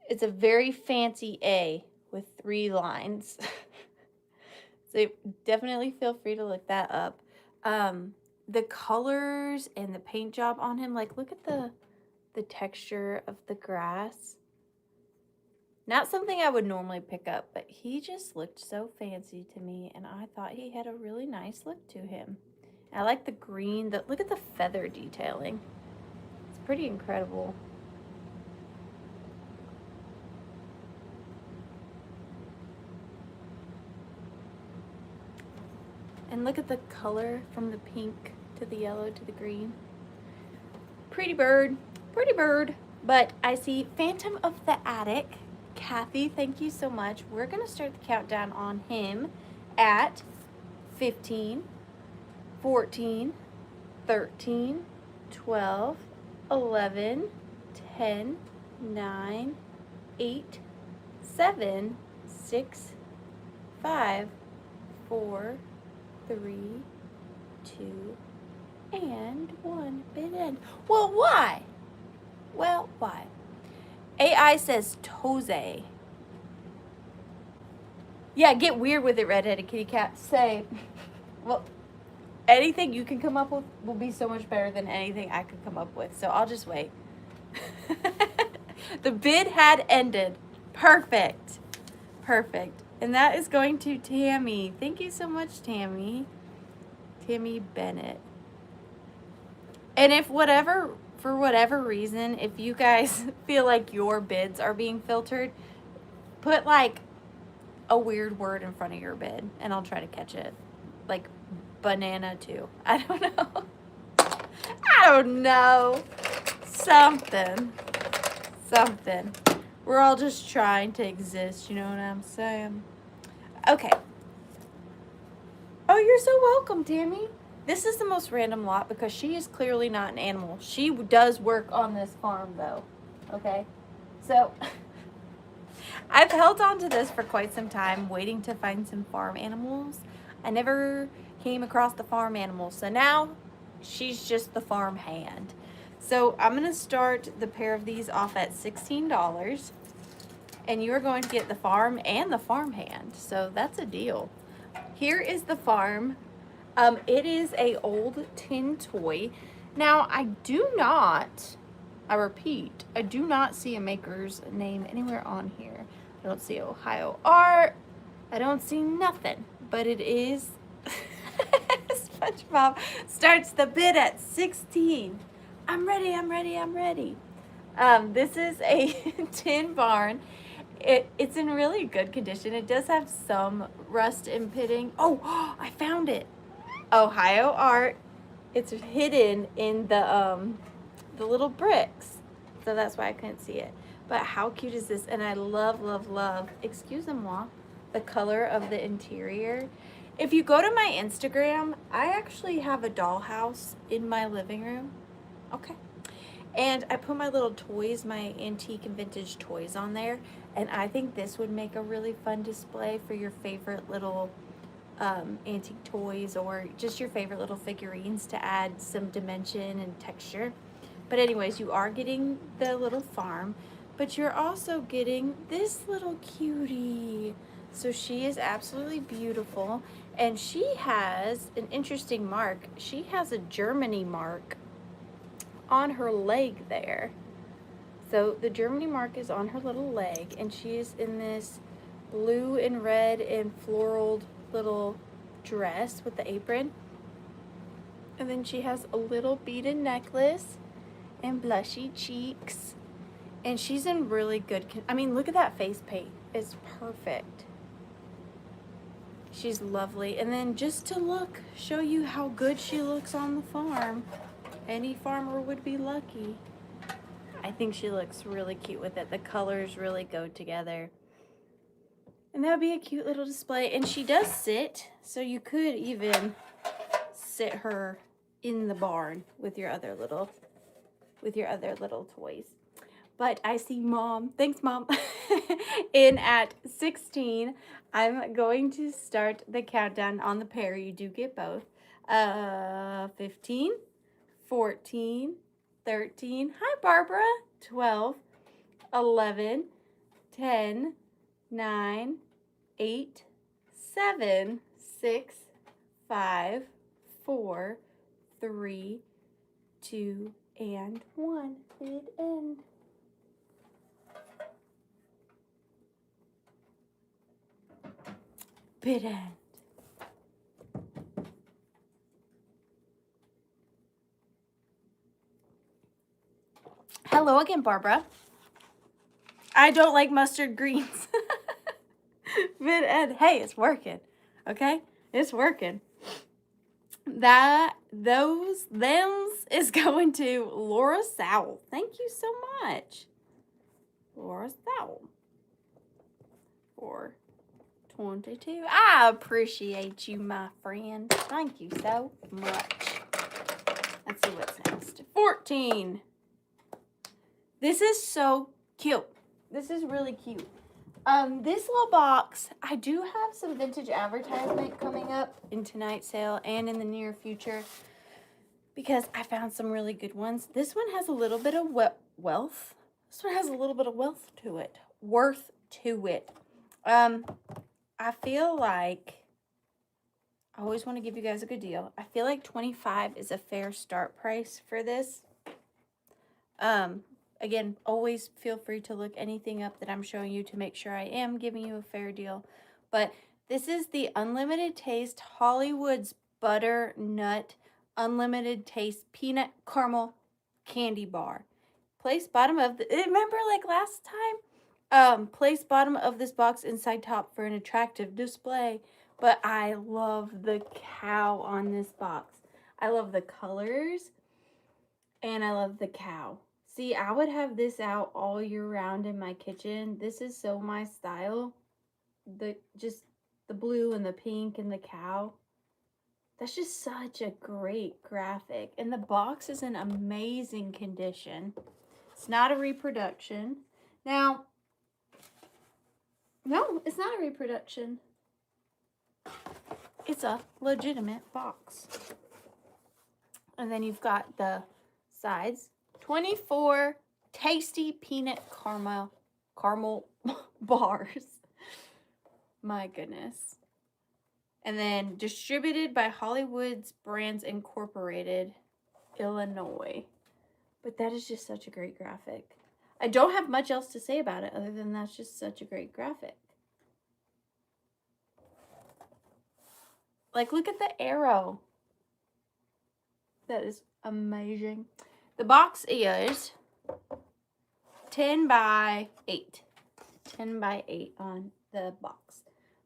Speaker 1: It's a very fancy A with 3 lines. So definitely feel free to look that up. The colors and the paint job on him, like look at the texture of the grass. Not something I would normally pick up, but he just looked so fancy to me, and I thought he had a really nice look to him. I like the green, look at the feather detailing. It's pretty incredible. And look at the color from the pink to the yellow to the green. Pretty bird, pretty bird. But I see Phantom of the Attic. Kathy, thank you so much. We're going to start the countdown on him at 15, 14, 13, 12, 11, 10, 9, 8, 7, 6, 5, 4, 3, 2, and 1. Bid end. Well, why? Well, why? AI says Toze. Yeah, get weird with it, Red-Headed Kitty Cat. Say, well, anything you can come up with will be so much better than anything I could come up with. So I'll just wait. The bid had ended. Perfect. Perfect. And that is going to Tammy. Thank you so much, Tammy. Tammy Bennett. And if for whatever reason, if you guys feel like your bids are being filtered, put like a weird word in front of your bid and I'll try to catch it. Like banana too. I don't know. I don't know. Something. We're all just trying to exist, you know what I'm saying? Okay. Oh, you're so welcome, Tammy. This is the most random lot because she is clearly not an animal. She does work on this farm, though. Okay? So, I've held on to this for quite some time, waiting to find some farm animals. I never came across the farm animals. So now, she's just the farm hand. So, I'm going to start the pair of these off at $16. And you are going to get the farm and the farm hand. So, that's a deal. Here is the farm. It is a old tin toy. Now, I do not I repeat, I do not see a maker's name anywhere on here. I don't see Ohio Art. I don't see nothing, but it is SpongeBob starts the bid at 16. I'm ready, I'm ready, I'm ready. This is a tin barn. It's in really good condition. It does have some rust and pitting. Oh, I found it. Ohio Art. It's hidden in the little bricks. So that's why I couldn't see it. But how cute is this? And I love, love, love, excusez-moi, the color of the interior. If you go to my Instagram, I actually have a dollhouse in my living room. Okay. And I put my little toys, my antique and vintage toys on there. And I think this would make a really fun display for your favorite little antique toys or just your favorite little figurines to add some dimension and texture. But anyways, you are getting the little farm, but you're also getting this little cutie. So she is absolutely beautiful, and she has an interesting mark. She has a Germany mark on her leg there. So the Germany mark is on her little leg, and she is in this blue and red and floral little dress with the apron. And then she has a little beaded necklace and blushy cheeks. And she's in really good I mean, look at that face paint. It's perfect. She's lovely. And then just to show you how good she looks on the farm. Any farmer would be lucky. I think she looks really cute with it. The colors really go together. And that would be a cute little display. And she does sit, so you could even sit her in the barn with your other little toys. But I see Mom, thanks Mom, in at 16. I'm going to start the countdown on the pair. You do get both. 15, 14, 13, hi Barbara, 12, 11, 10, 9, 8, 7, 6, 5, 4, 3, 2, and 1. Bid end. Bid end. Hello again, Barbara. I don't like mustard greens. Bid end. Hey, it's working. Okay? It's working. Them's is going to Laura Sowell. Thank you so much. Laura Sowell. For 22. I appreciate you, my friend. Thank you so much. Let's see what's next. 14. This is so cute. This is really cute. This little box, I do have some vintage advertisement coming up in tonight's sale and in the near future because I found some really good ones. This one has a little bit of wealth. This one has a little bit of worth to it. I feel like I always want to give you guys a good deal. I feel like $25 is a fair start price for this. Again, always feel free to look anything up that I'm showing you to make sure I am giving you a fair deal. But this is the Unlimited Taste Hollywood's Butternut Unlimited Taste Peanut Caramel Candy Bar. Place bottom of remember like last time? Place bottom of this box inside top for an attractive display. But I love the cow on this box. I love the colors and I love the cow. See, I would have this out all year round in my kitchen. This is so my style. Just the blue and the pink and the cow. That's just such a great graphic. And the box is in amazing condition. It's not a reproduction. Now, no, it's not a reproduction. It's a legitimate box. And then you've got the sides. 24 tasty peanut caramel bars. My goodness. And then distributed by Hollywood's Brands Incorporated, Illinois. But that is just such a great graphic. I don't have much else to say about it other than that's just such a great graphic. Like, look at the arrow. That is amazing. The box is 10 by 8. 10 by 8 on the box.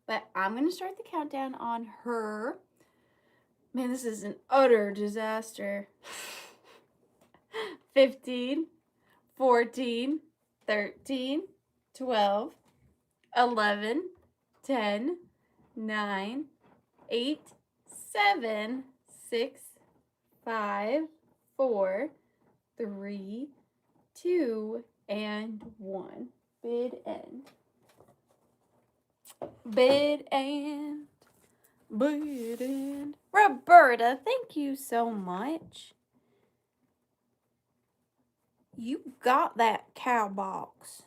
Speaker 1: But I'm going to start the countdown on her. Man, this is an utter disaster. 15, 14, 13, 12, 11, 10, 9, 8, 7, 6, 5, 4, 3, 2, and 1. Bid end. Bid end. Bid end. Roberta, thank you so much. You got that cow box.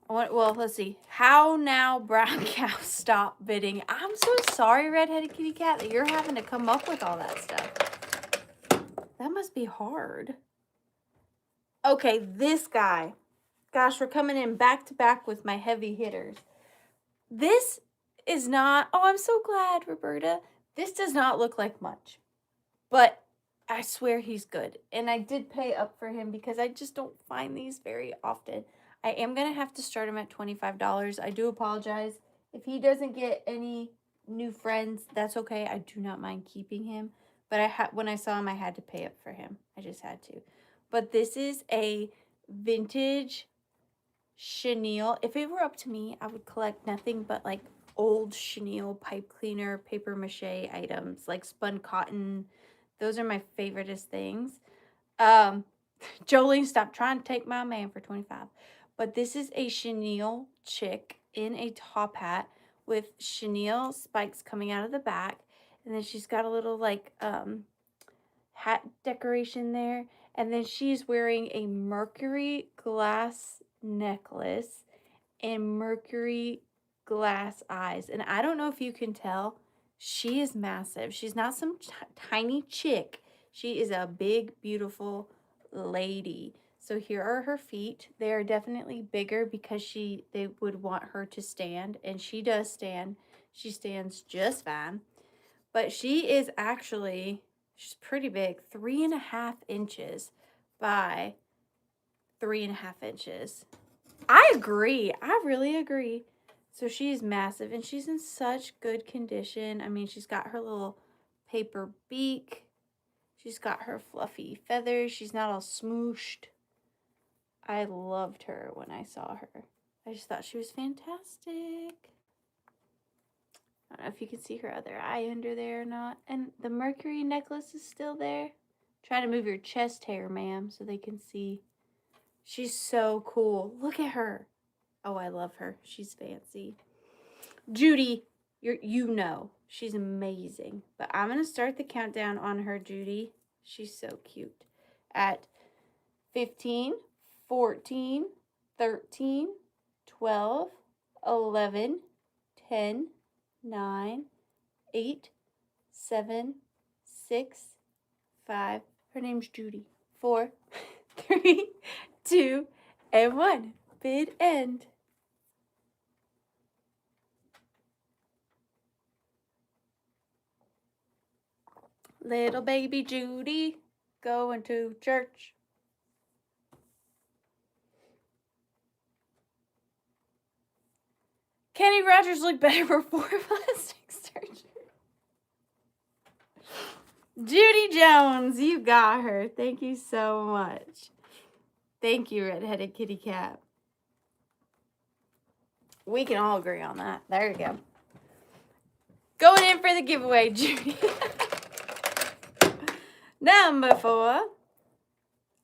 Speaker 1: Well, let's see. How now, brown cow, stop bidding. I'm so sorry, redheaded kitty cat, that you're having to come up with all that stuff. That must be hard. Okay, this guy. Gosh, we're coming in back to back with my heavy hitters. This is not, oh, I'm so glad, Roberta. This does not look like much, but I swear he's good. And I did pay up for him because I just don't find these very often. I am going to have to start him at $25. I do apologize. If he doesn't get any new friends, that's okay. I do not mind keeping him. But when I saw him, I had to pay up for him. I just had to. But this is a vintage chenille. If it were up to me, I would collect nothing but like old chenille pipe cleaner, paper mache items, like spun cotton. Those are my favoriteest things. Jolene, stop trying to take my man for 25. But this is a chenille chick in a top hat with chenille spikes coming out of the back. And then she's got a little like hat decoration there. And then she's wearing a mercury glass necklace and mercury glass eyes. And I don't know if you can tell, she is massive. She's not some tiny chick. She is a big, beautiful lady. So here are her feet. They are definitely bigger because they would want her to stand, and she does stand. She stands just fine. But she is actually, she's pretty big, 3.5 inches by 3.5 inches. I agree. I really agree. So she's massive, and she's in such good condition. I mean, she's got her little paper beak. She's got her fluffy feathers. She's not all smooshed. I loved her when I saw her. I just thought she was fantastic. I don't know if you can see her other eye under there or not. And the mercury necklace is still there. Try to move your chest hair, ma'am, so they can see. She's so cool. Look at her. Oh, I love her. She's fancy. Judy, you know, she's amazing. But I'm going to start the countdown on her, Judy. She's so cute. At 15, 14, 13, 12, 11, 10, 9, 8, 7, 6, 5. Her name's Judy. 4, 3, 2, and 1. Bid end. Little baby Judy going to church. Kenny Rogers looked better before plastic surgery. Judy Jones, you got her. Thank you so much. Thank you, redheaded kitty cat. We can all agree on that. There you go. Going in for the giveaway, Judy. Number 4.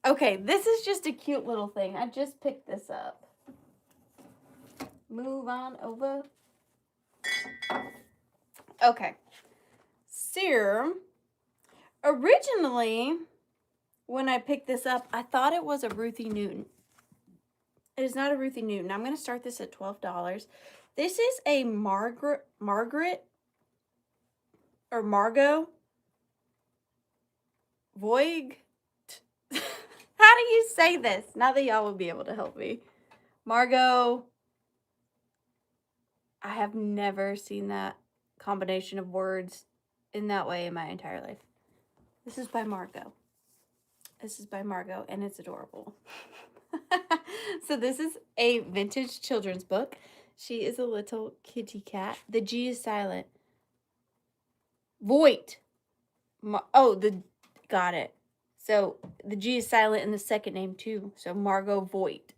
Speaker 1: Okay, this is just a cute little thing. I just picked this up. Move on over. Okay. Serum. Originally, when I picked this up, I thought it was a Ruthie Newton. It is not a Ruthie Newton. I'm going to start this at $12. This is a Margaret or Margot Voig. How do you say this. Not that y'all will be able to help me. Margot. I have never seen that combination of words in that way in my entire life. This is by Margot. This is by Margot, and it's adorable. So this is a vintage children's book. She is a little kitty cat. The G is silent. Voight. Got it. So the G is silent in the second name too. So Margot Voight.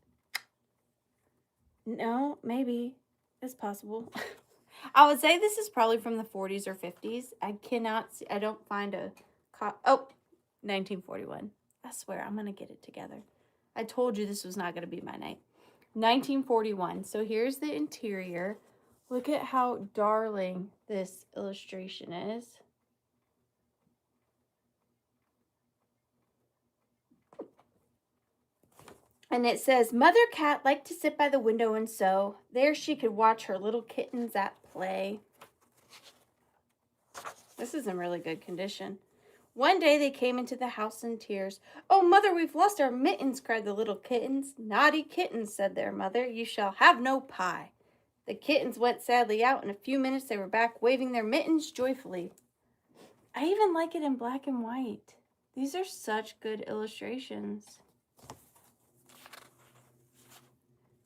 Speaker 1: No, maybe. It's possible. I would say this is probably from the 40s or 50s. I cannot see. I don't find a... 1941. I swear, I'm going to get it together. I told you this was not going to be my night. 1941. So here's the interior. Look at how darling this illustration is. And it says, Mother Cat liked to sit by the window and sew. There she could watch her little kittens at play. This is in really good condition. One day they came into the house in tears. Oh, Mother, we've lost our mittens, cried the little kittens. Naughty kittens, said their mother, you shall have no pie. The kittens went sadly out. In a few minutes they were back, waving their mittens joyfully. I even like it in black and white. These are such good illustrations.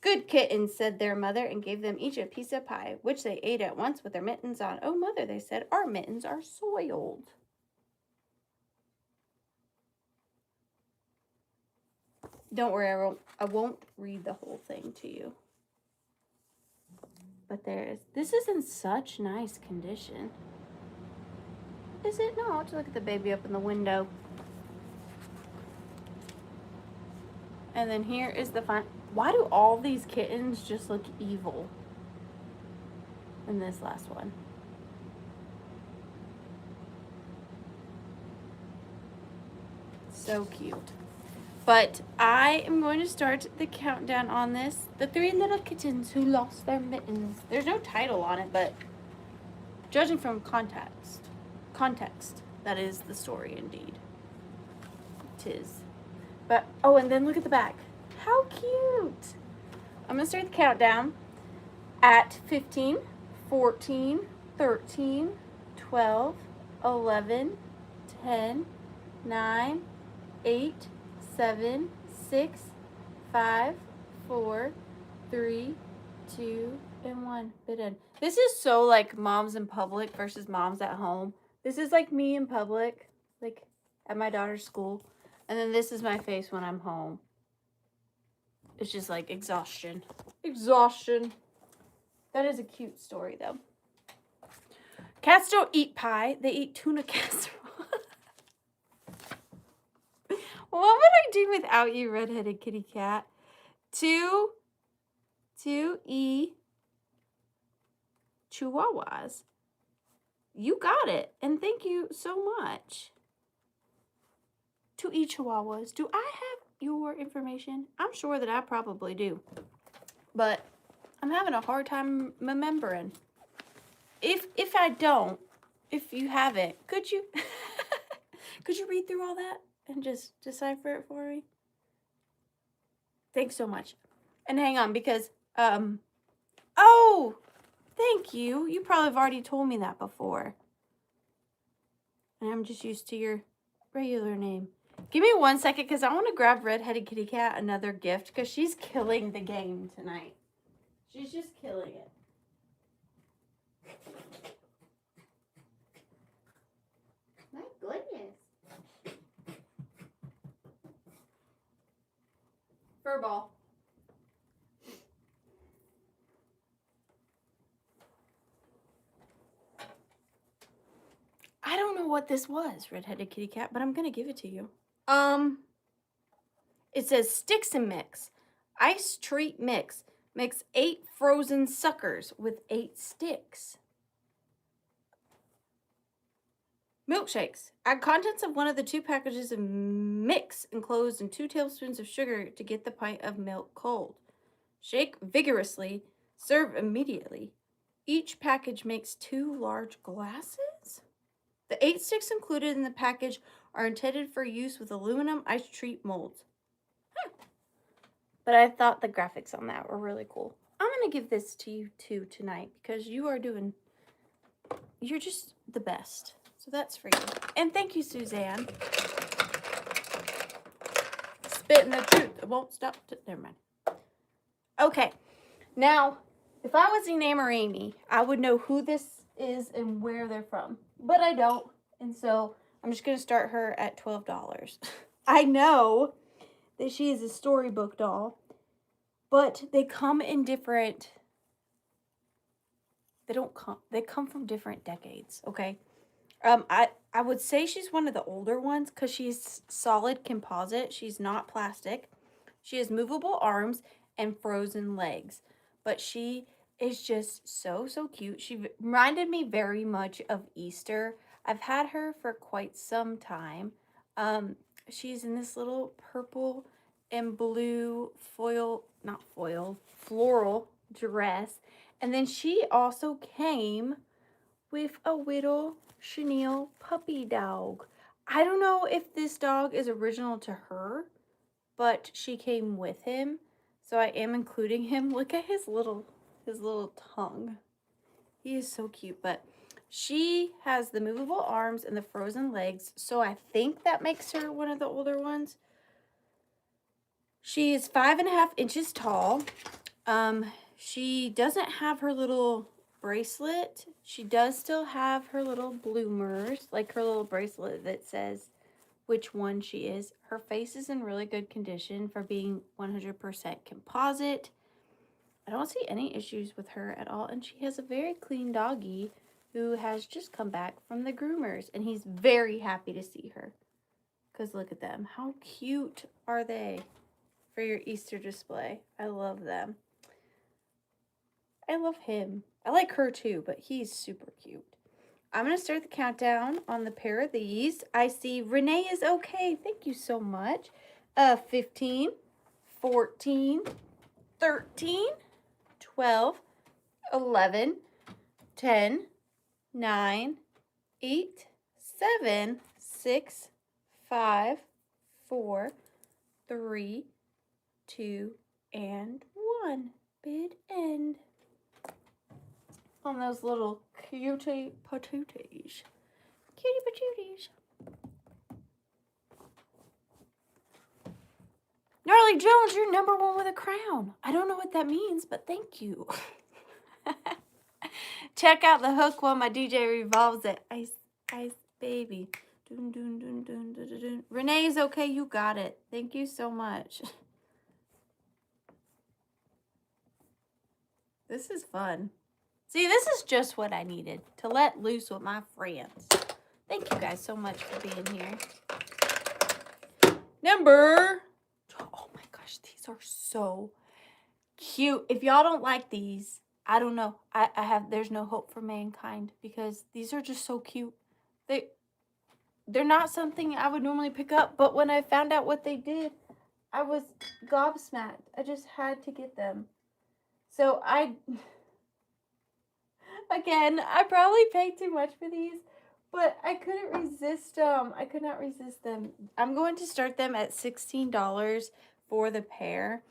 Speaker 1: Good kittens, said their mother, and gave them each a piece of pie, which they ate at once with their mittens on. Oh, Mother, they said, our mittens are soiled. Don't worry, I won't read the whole thing to you. But this is in such nice condition. Is it? No, I'll just look at the baby up in the window. And then here is the fun. Why do all these kittens just look evil in this last one? So cute. But I am going to start the countdown on this. The 3 little kittens who lost their mittens. There's no title on it, but judging from context, that is the story indeed. 'Tis. But, oh, and then look at the back. How cute. I'm going to start the countdown at 15, 14, 13, 12, 11, 10, 9, 8, 7, 6, 5, 4, 3, 2, and 1. Bit in. This is so like moms in public versus moms at home. This is like me in public, like at my daughter's school. And then this is my face when I'm home. It's just like exhaustion. Exhaustion. That is a cute story though. Cats don't eat pie. They eat tuna casserole. What would I do without you, redheaded kitty cat? 2 Chihuahuas. You got it. And thank you so much. 2 Chihuahuas. Do I have your information? I'm sure that I probably do. But I'm having a hard time remembering. If I don't, if you have it, could you could you read through all that and just decipher it for me? Thanks so much. And hang on, because oh, thank you. You probably have already told me that before. And I'm just used to your regular name. Give me 1 second, because I want to grab Redheaded Kitty Cat another gift, because she's killing the game tonight. She's just killing it. My goodness. Furball. I don't know what this was, Redheaded Kitty Cat, but I'm going to give it to you. It says Sticks and Mix. Ice treat mix. Mix 8 frozen suckers with 8 sticks. Milkshakes. Add contents of one of the 2 packages of mix enclosed in 2 tablespoons of sugar to get the pint of milk cold. Shake vigorously. Serve immediately. Each package makes 2 large glasses. The 8 sticks included in the package are intended for use with aluminum ice treat molds. but I thought the graphics on that were really cool. I'm going to give this to you too tonight because you're just the best. So that's for you. And thank you, Suzanne. Spitting the truth. It won't stop. Never mind. Okay. Now, if I was Enam or Amy, I would know who this is and where they're from. But I don't. And so I'm just going to start her at $12. I know that she is a storybook doll, but they come in different, they come from different decades, okay? I would say she's one of the older ones because she's solid composite. She's not plastic. She has movable arms and frozen legs, but she is just so cute. She reminded me very much of Easter. I've had her for quite some time. She's in this little purple and blue floral dress. And then she also came with a little chenille puppy dog. I don't know if this dog is original to her, but she came with him, so I am including him. Look at his little tongue. He is so cute, but she has the movable arms and the frozen legs, so I think that makes her one of the older ones. She is 5.5 inches tall. She doesn't have her little bracelet. She does still have her little bloomers, like her little bracelet that says which one she is. Her face is in really good condition for being 100% composite. I don't see any issues with her at all, and she has a very clean doggy who has just come back from the groomers, and he's very happy to see her. Because look at them. How cute are they for your Easter display? I love them. I love him. I like her too, but he's super cute. I'm going to start the countdown on the pair of these. I see Renee is okay. Thank you so much. 15, 14, 13, 12, 11, 10, 9, 8, 7, 6, 5, 4, 3, 2, and 1. Bid end. On those little cutie patooties. Cutie patooties. Gnarly Jones, you're number 1 with a crown. I don't know what that means, but thank you. Check out the hook while my DJ revolves it. Ice, ice, baby. Dun, dun, dun, dun, dun, dun, dun. Renee is okay. You got it. Thank you so much. This is fun. See, this is just what I needed to let loose with my friends. Thank you guys so much for being here. Oh my gosh, these are so cute. If y'all don't like these, I don't know. There's no hope for mankind because these are just so cute. They're not something I would normally pick up, but when I found out what they did, I was gobsmacked. I just had to get them. So again, I probably paid too much for these, but I couldn't resist them. I could not resist them. I'm going to start them at $16 for the pair.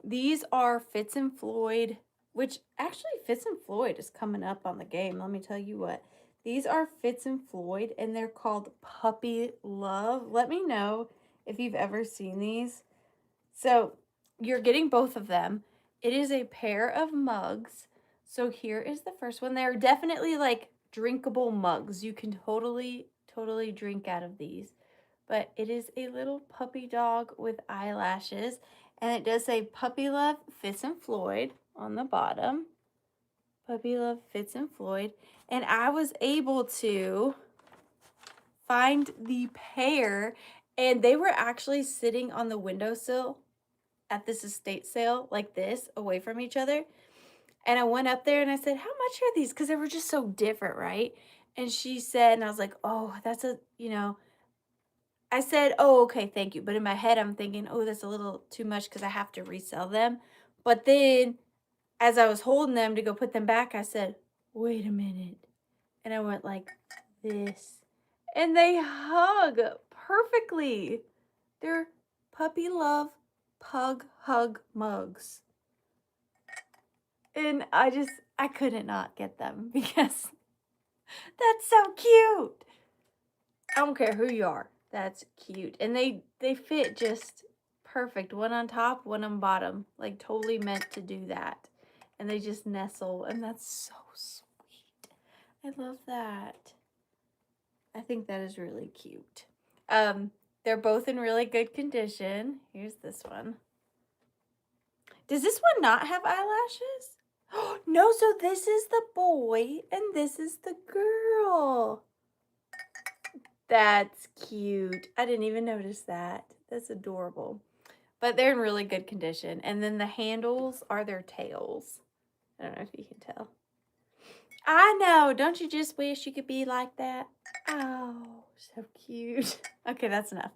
Speaker 1: These are Fitz and Floyd, which actually Fitz and Floyd is coming up on the game. Let me tell you what. These are Fitz and Floyd, and they're called Puppy Love. Let me know if you've ever seen these. So you're getting both of them. It is a pair of mugs. So here is the first one. They're definitely like drinkable mugs. You can totally drink out of these. But it is a little puppy dog with eyelashes. And it does say Puppy Love Fitz and Floyd on the bottom. Puppy Love Fitz and Floyd. And I was able to find the pair. And they were actually sitting on the windowsill at this estate sale like this, away from each other. And I went up there and I said, how much are these? Because they were just so different, right? And she said, and I was like, oh, that's I said, oh, okay, thank you. But in my head, I'm thinking, oh, that's a little too much because I have to resell them. But then as I was holding them to go put them back, I said, wait a minute. And I went like this. And they hug perfectly. They're Puppy Love Pug Hug mugs. And I couldn't not get them because that's so cute. I don't care who you are. That's cute. And they fit just perfect. One on top, one on bottom. Like totally meant to do that. And they just nestle. And that's so sweet. I love that. I think that is really cute. They're both in really good condition. Here's this one. Does this one not have eyelashes? No, so this is the boy and this is the girl. That's cute. I didn't even notice that. That's adorable. But they're in really good condition. And then the handles are their tails. I don't know if you can tell. I know. Don't you just wish you could be like that? Oh, so cute. Okay, that's enough.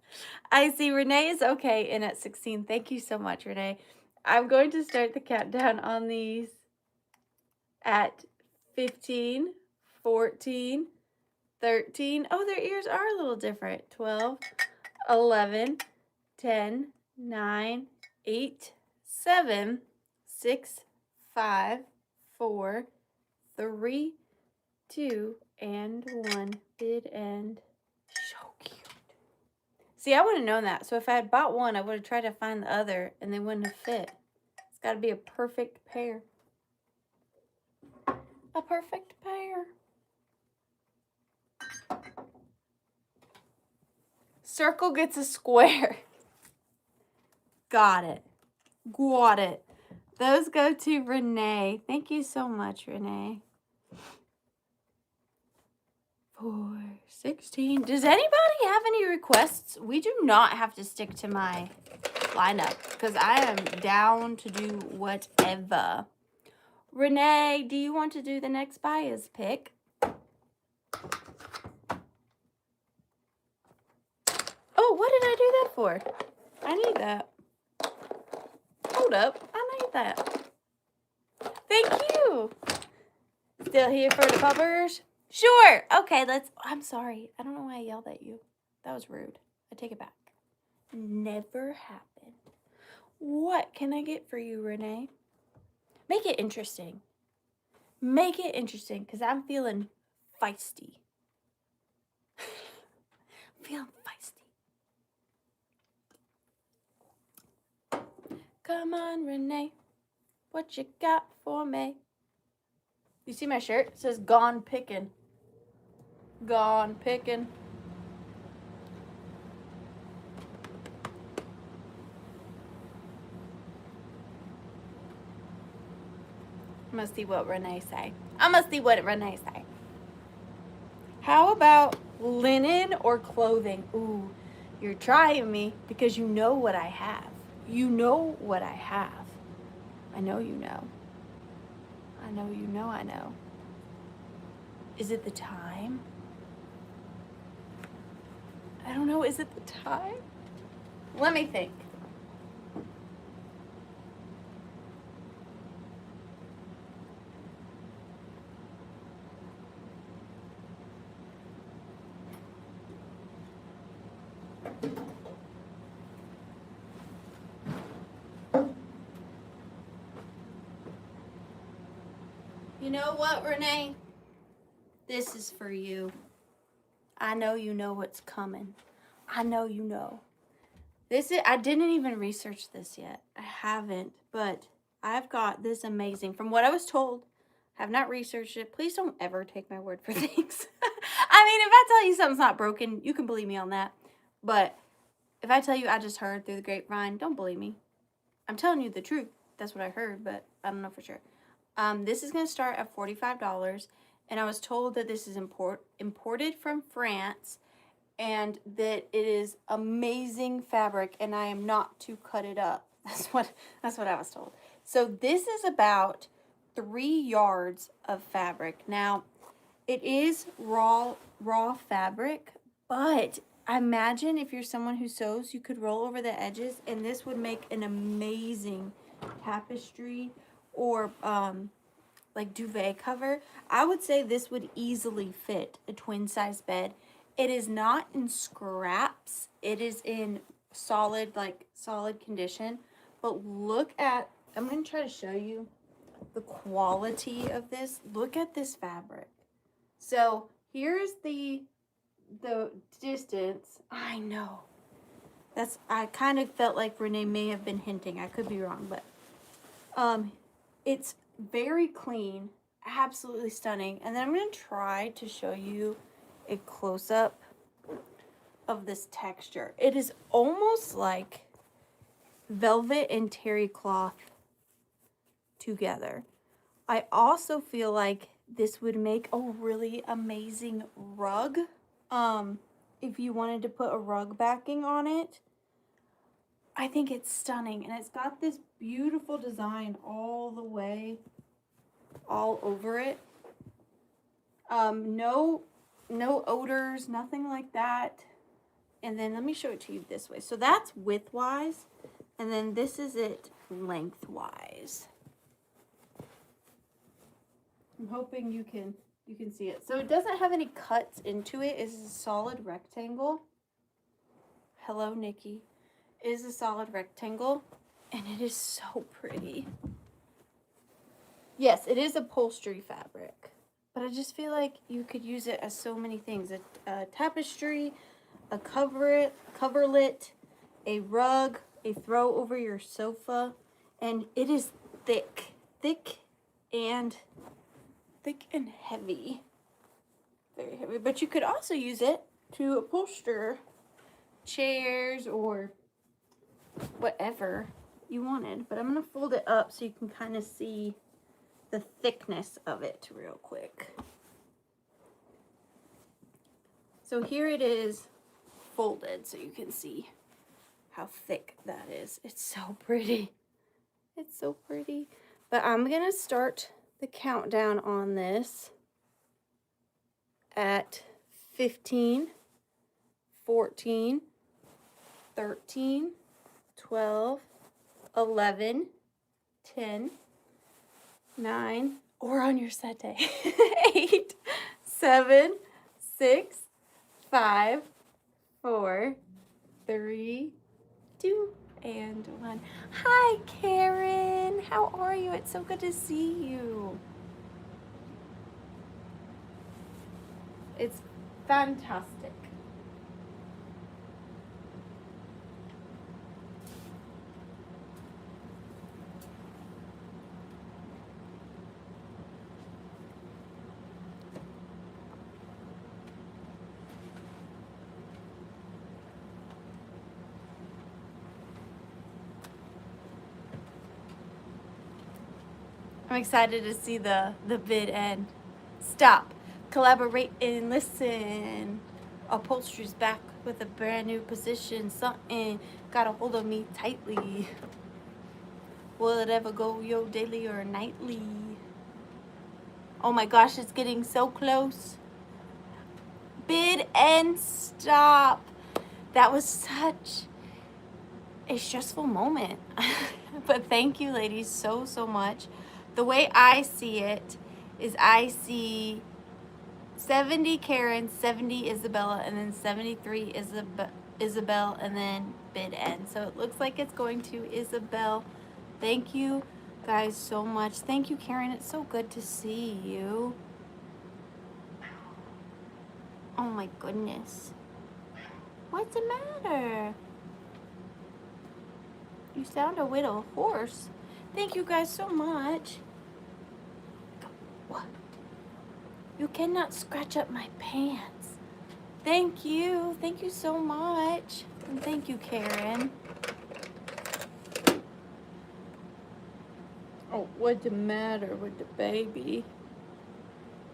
Speaker 1: I see Renee is okay and at 16. Thank you so much, Renee. I'm going to start the countdown on these at 15, 14, 13. Oh, their ears are a little different. 12, 11, 10, 9, 8, 7, 6, 5, 4, 3, 2, and 1. Bid end. So cute. See, I would have known that. So if I had bought one, I would have tried to find the other, and they wouldn't have fit. It's got to be a perfect pair. A perfect pair. Circle gets a square. Got it. Got it. Those go to Renee. Thank you so much, Renee. 4, 16. Does anybody have any requests? We do not have to stick to my lineup because I am down to do whatever. Renee, do you want to do the next buyer's pick? Oh, what did I do that for? I need that. Hold up. I need that. Thank you. Still here for the puppers? Sure. Okay, I'm sorry. I don't know why I yelled at you. That was rude. I take it back. Never happened. What can I get for you, Renee? Make it interesting. Make it interesting, because I'm feeling feisty. Feeling feisty. Come on, Renee. What you got for me? You see my shirt? It says Gone Pickin'. Gone Pickin'. I must see what Renee say. I must see what Renee say. How about linen or clothing? Ooh, you're trying me because you know what I have. You know what I have. I know you know. I know you know I know. Is it the time? I don't know. Is it the time? Let me think. You know what, Renee? This is for you. I know you know what's coming. I know you know. I didn't even research this yet. I haven't, but I've got this amazing, from what I was told, have not researched it. Please don't ever take my word for things. I mean, if I tell you something's not broken, you can believe me on that. But if I tell you I just heard through the grapevine, don't believe me. I'm telling you the truth. That's what I heard, but I don't know for sure. This is going to start at $45, and I was told that this is imported from France, and that it is amazing fabric, and I am not to cut it up. That's what I was told. So this is about 3 yards of fabric. Now, it is raw fabric, but I imagine if you're someone who sews, you could roll over the edges, and this would make an amazing tapestry or like duvet cover. I would say this would easily fit a twin size bed. It is not in scraps. It is in solid condition. But look at, I'm going to try to show you the quality of this. Look at this fabric. So here's the distance. I know. I kind of felt like Renee may have been hinting. I could be wrong, but it's very clean, absolutely stunning. And then I'm going to try to show you a close-up of this texture. It is almost like velvet and terry cloth together. I also feel like this would make a really amazing rug. If you wanted to put a rug backing on it, I think it's stunning. And it's got this beautiful design all the way, all over it. No odors, nothing like that. And then let me show it to you this way. So that's widthwise, and then this is it lengthwise. I'm hoping you can see it. So it doesn't have any cuts into it. It's a solid rectangle. Hello, Nikki. It is a solid rectangle, and it is so pretty. Yes, it is upholstery fabric, but I just feel like you could use it as so many things. A tapestry, a coverlet, a rug, a throw over your sofa, and it is thick and heavy, very heavy. But you could also use it to upholster chairs or whatever you wanted. But I'm gonna fold it up so you can kind of see the thickness of it real quick. So here it is folded so you can see how thick that is. It's so pretty. It's so pretty. But I'm gonna start the countdown on this at 15, 14, 13, 12, 11, 10, 9, or on your set day, 8, 7, 6, 5, 4, 3, 2, and 1. Hi, Karen. How are you? It's so good to see you. It's fantastic. I'm excited to see the vid end. Stop, collaborate, and listen. Upholstery's back with a brand new position. Something got a hold of me tightly. Will it ever go yo daily or nightly? Oh my gosh, it's getting so close. Bid and stop. That was such a stressful moment. But thank you, ladies, so much. The way I see it is I see 70 Karen, 70 Isabella, and then 73 Isabel, and then bid end. So it looks like it's going to Isabel. Thank you guys so much. Thank you, Karen. It's so good to see you. Oh my goodness. What's the matter? You sound a little hoarse. Thank you guys so much. What? You cannot scratch up my pants. Thank you. Thank you so much. And thank you, Karen. Oh, what's the matter with the baby?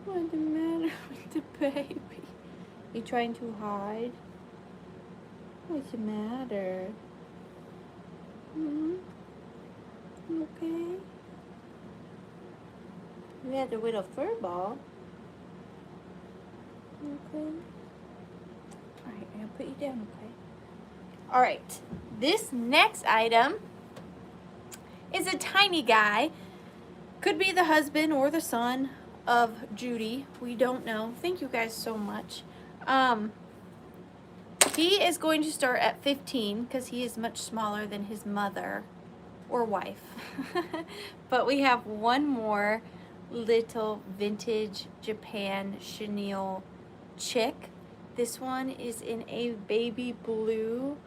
Speaker 1: What's the matter with the baby? You trying to hide? What's the matter? Hmm? You okay? We had to wait a fur ball. You okay? Alright, I'm gonna put you down, okay? Alright, this next item is a tiny guy. Could be the husband or the son of Judy. We don't know. Thank you guys so much. He is going to start at 15 because he is much smaller than his mother. or wife. But we have one more little vintage Japan chenille chick. This one is in a baby blue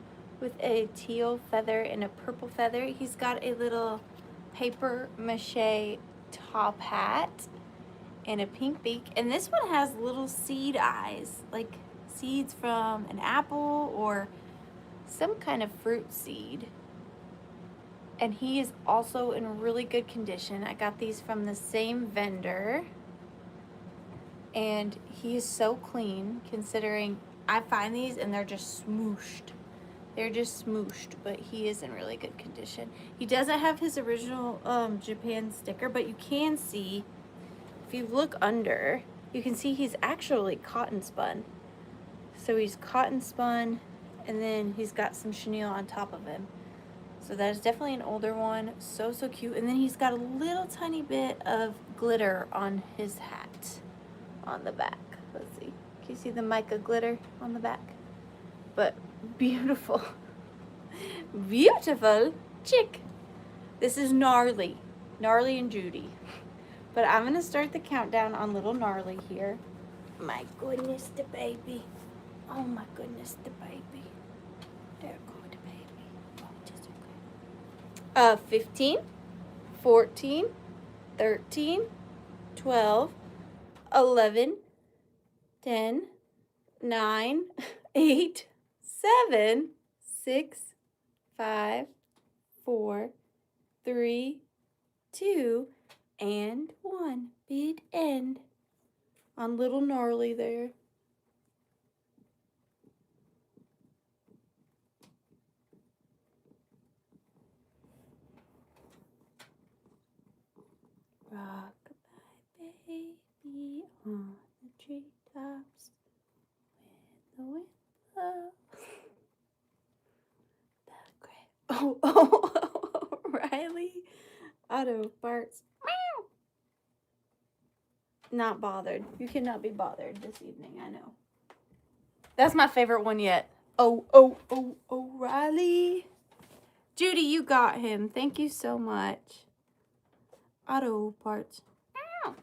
Speaker 1: with a teal feather and a purple feather. He's got a little paper mache top hat and a pink beak. And this one has little seed eyes, like seeds from an apple or some kind of fruit seed. And he is also in really good condition. I got these from the same vendor. And he is so clean, considering I find these and they're just smooshed. They're just smooshed, but he is in really good condition. He doesn't have his original Japan sticker, but you can see, if you look under, you can see he's actually cotton spun. So he's cotton spun, and then he's got some chenille on top of him. So that is definitely an older one. So, so cute. And then he's got a little tiny bit of glitter on his hat on the back. Let's see. Can you see the mica glitter on the back? But beautiful. Beautiful chick. This is Gnarly. Gnarly and Judy. But I'm going to start the countdown on little Gnarly here. My goodness, the baby. Oh my goodness, the baby. There go the baby. Oh, just okay. 15, 14, 13, 12, 11, 10, 9, 8, 7, 6, 5, 4, 3, 2, and 1. Bid end on little Gnarly there. Rock-a-bye baby on the treetops when the wind blows. Oh, Riley. Auto parts. Meow. Not bothered. You cannot be bothered this evening, I know. That's my favorite one yet. Oh, Riley. Judy, you got him. Thank you so much. Auto parts. Meow.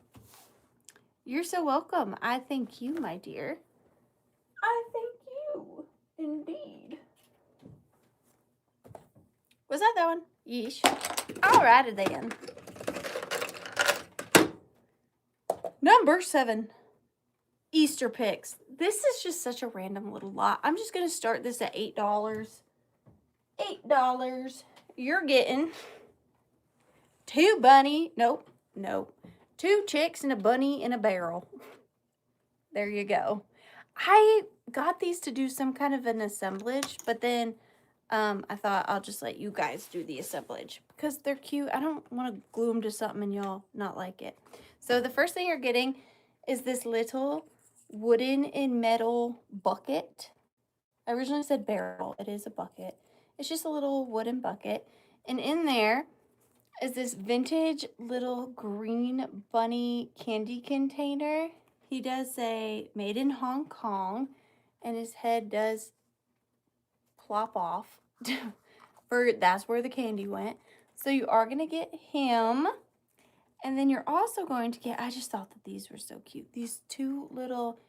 Speaker 1: You're so welcome. I thank you, my dear. I thank you. Indeed. Was that one? Yeesh. Alrighty then. Number 7. Easter picks. This is just such a random little lot. I'm just going to start this at $8. $8. You're getting 2 bunny. Nope. 2 chicks and a bunny in a barrel. There you go. I got these to do some kind of an assemblage, but then I thought I'll just let you guys do the assemblage because they're cute. I don't want to glue them to something and y'all not like it. So the first thing you're getting is this little wooden and metal bucket. I originally said barrel. It is a bucket. It's just a little wooden bucket. And in there is this vintage little green bunny candy container. He does say made in Hong Kong, and his head does plop off. That's where the candy went. So you are going to get him. And then you're also going to get, I just thought that these were so cute, these 2 little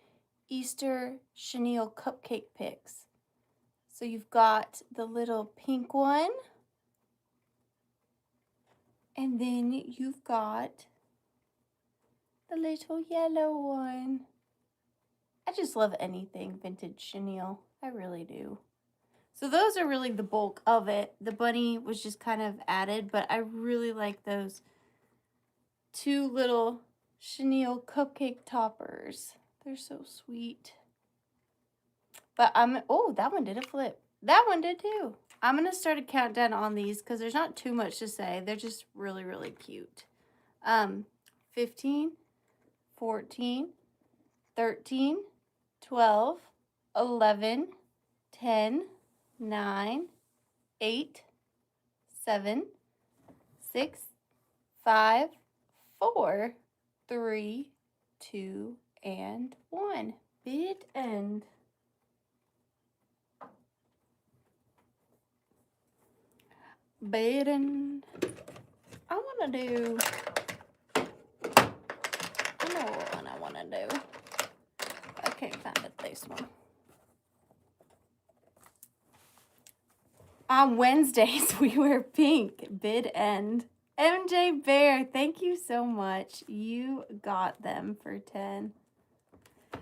Speaker 1: Easter chenille cupcake picks. So you've got the little pink one. And then you've got the little yellow one. I just love anything vintage chenille. I really do. So those are really the bulk of it. The bunny was just kind of added, but I really like those 2 little chenille cupcake toppers. They're so sweet. But oh, that one did a flip. That one did too. I'm going to start a countdown on these because there's not too much to say. They're just really, really cute. 15, 14, 13, 12, 11, 10, 9, 8, 7, 6, 5, 4, 3, 2, and 1. Bid end. Bed End. I want to do... I know what one I want to do. I can't find it, this one. On Wednesdays, we wear pink. Bid End. MJ Bear, thank you so much. You got them for 10.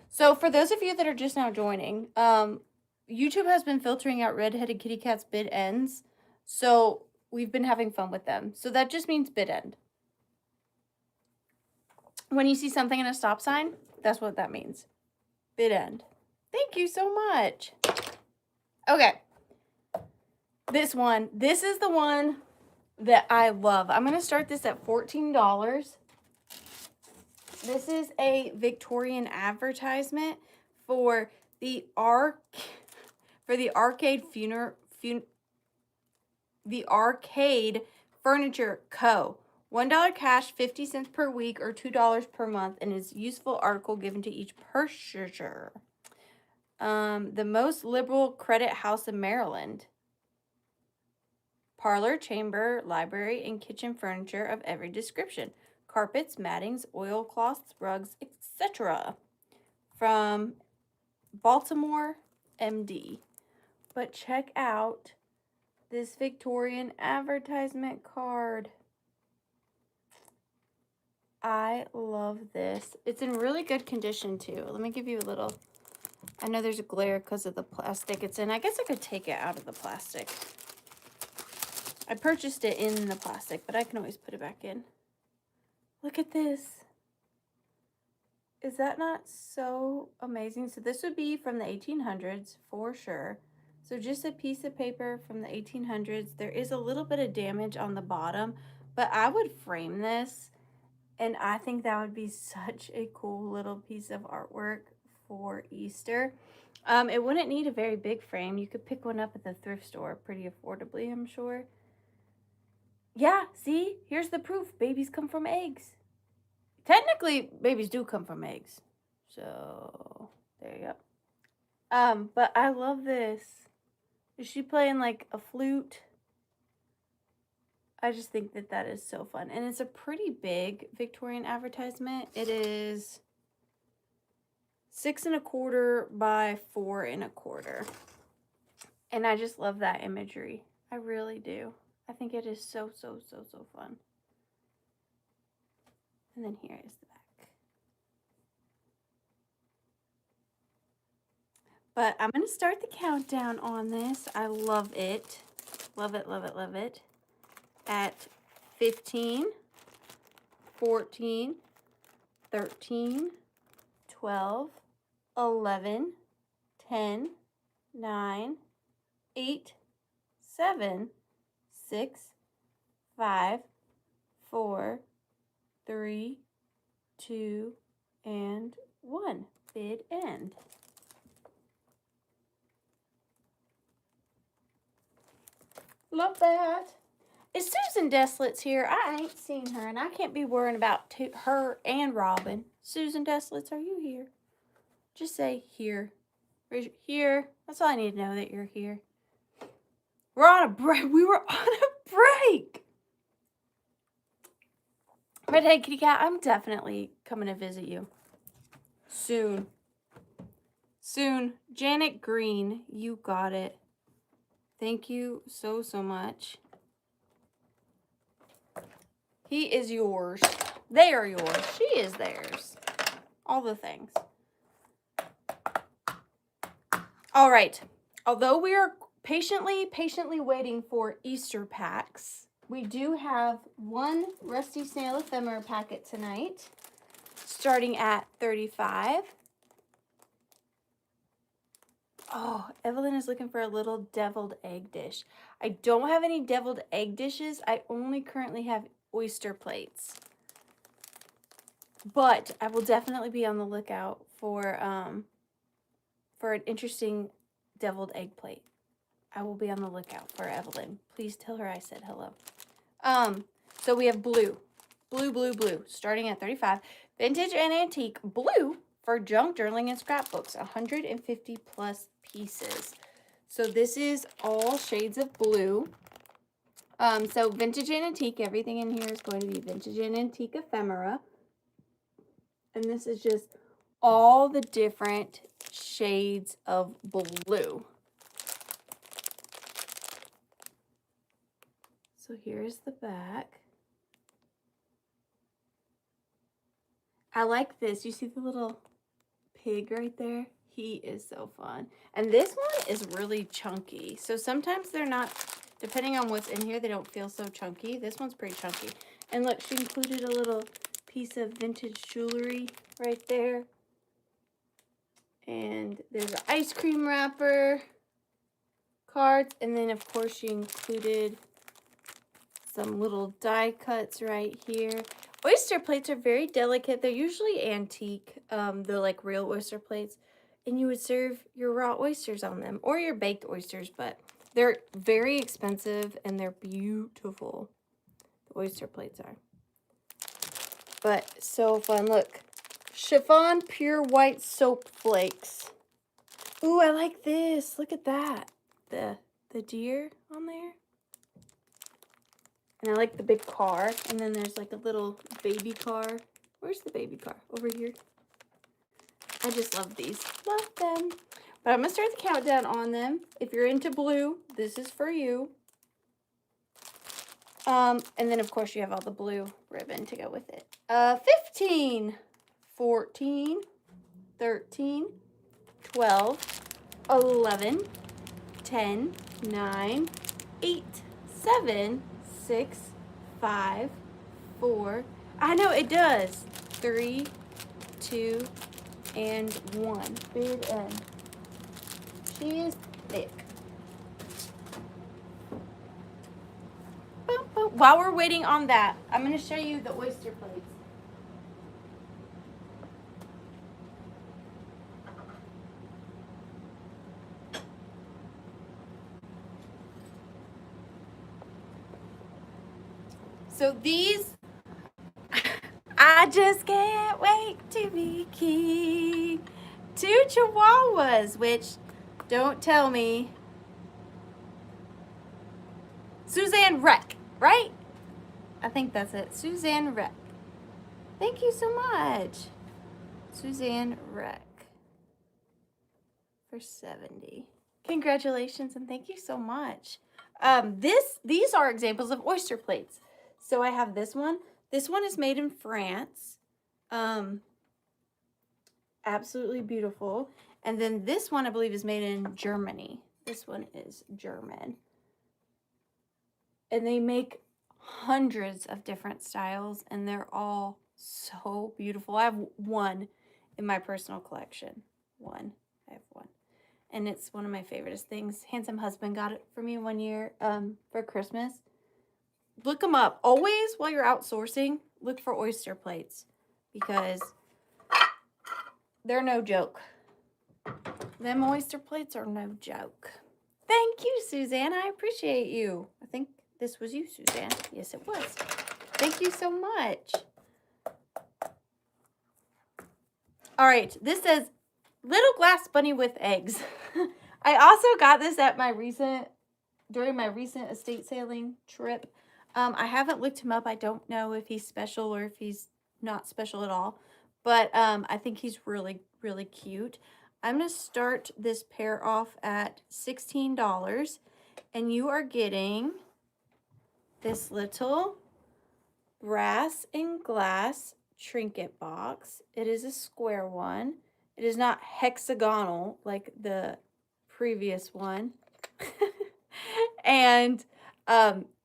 Speaker 1: So for those of you that are just now joining, YouTube has been filtering out redheaded kitty cats bid ends. So we've been having fun with them. So that just means bid end. When you see something in a stop sign, that's what that means. Bid end. Thank you so much. Okay. This is the one that I love. I'm going to start this at $14. This is a Victorian advertisement for the Arcade Furniture Co. $1 cash, 50 cents per week, or $2 per month, and is useful article given to each purchaser. The most liberal credit house in Maryland. Parlor, chamber, library, and kitchen furniture of every description. Carpets, mattings, oilcloths, rugs, etc. From Baltimore, MD. But check out this Victorian advertisement card. I love this. It's in really good condition too. Let me give you a little... I know there's a glare because of the plastic it's in. I guess I could take it out of the plastic. I purchased it in the plastic, but I can always put it back in. Look at this. Is that not so amazing? So this would be from the 1800s for sure. So just a piece of paper from the 1800s. There is a little bit of damage on the bottom, but I would frame this, and I think that would be such a cool little piece of artwork for Easter. It wouldn't need a very big frame. You could pick one up at the thrift store pretty affordably, I'm sure. Yeah, see? Here's the proof. Babies come from eggs. Technically, babies do come from eggs. So, there you go. But I love this. Is she playing like a flute? I just think that that is so fun. And it's a pretty big Victorian advertisement. It is 6 1/4 by 4 1/4. And I just love that imagery. I really do. I think it is so, so, so, so fun. And then here is the back. But I'm going to start the countdown on this. I love it. Love it, love it, love it. At 15, 14, 13, 12, 11, 10, 9, 8, 7, 6, 5, 4, 3, 2, and 1. Bid end. Love that. Is Susan Deslitz here? I ain't seen her, and I can't be worrying about her and Robin. Susan Deslitz, are you here? Just say here. Here. That's all I need to know, that you're here. We're on a break. We were on a break. But hey, kitty cat, I'm definitely coming to visit you. Soon. Soon. Janet Green, you got it. Thank you so, so much. He is yours. They are yours. She is theirs. All the things. All right. Although we are patiently waiting for Easter packs, we do have one Rusty Snail Ephemera packet tonight, starting at $35. Oh, Evelyn is looking for a little deviled egg dish. I don't have any deviled egg dishes. I only currently have oyster plates. But I will definitely be on the lookout for an interesting deviled egg plate. I will be on the lookout for Evelyn. Please tell her I said hello. So we have blue, starting at $35. Vintage and antique blue for junk journaling and scrapbooks, 150 plus pieces. So this is all shades of blue. So vintage and antique, everything in here is going to be vintage and antique ephemera. And this is just all the different shades of blue. So here's the back. I like this. You see the little pig right there? He is so fun. And this one is really chunky. So sometimes they're not, depending on what's in here, they don't feel so chunky. This one's pretty chunky. And look, she included a little piece of vintage jewelry right there. And there's an ice cream wrapper, cards, and then of course she included some little die cuts right here. Oyster plates are very delicate. They're usually antique. They're like real oyster plates. And you would serve your raw oysters on them or your baked oysters, but they're very expensive and they're beautiful. The oyster plates are. But so fun. Look, chiffon pure white soap flakes. Ooh, I like this. Look at that. The deer on there. And I like the big car. And then there's like a little baby car. Where's the baby car? Over here. I just love these. Love them. But I'm going to start the countdown on them. If you're into blue, this is for you. And then, of course, you have all the blue ribbon to go with it. 15, 14, 13, 12, 11, 10, 9, 8, 7, 6, 5, 4. I know it does. 3, 2, and 1. Big N. She is thick. Boom, boom. While we're waiting on that, I'm going to show you the oyster plates. So these, I just can't wait to be king. 2 Chihuahuas, which, don't tell me, Suzanne Reck, right? I think that's it. Suzanne Reck. Thank you so much. Suzanne Reck for 70. Congratulations and thank you so much. These are examples of oyster plates. So I have this one. This one is made in France. Absolutely beautiful. And then this one I believe is made in Germany. This one is German. And they make hundreds of different styles and they're all so beautiful. I have one in my personal collection. I have one. And it's one of my favorite things. Handsome husband got it for me one year for Christmas. Look them up. Always while you're outsourcing, look for oyster plates because they're no joke. Them oyster plates are no joke. Thank you, Suzanne. I appreciate you. I think this was you, Suzanne. Yes, it was. Thank you so much. All right. This says, little glass bunny with eggs. I also got this at during my recent estate sailing trip. I haven't looked him up. I don't know if he's special or if he's not special at all. But I think he's really, really cute. I'm going to start this pair off at $16. And you are getting this little brass and glass trinket box. It is a square one. It is not hexagonal like the previous one. And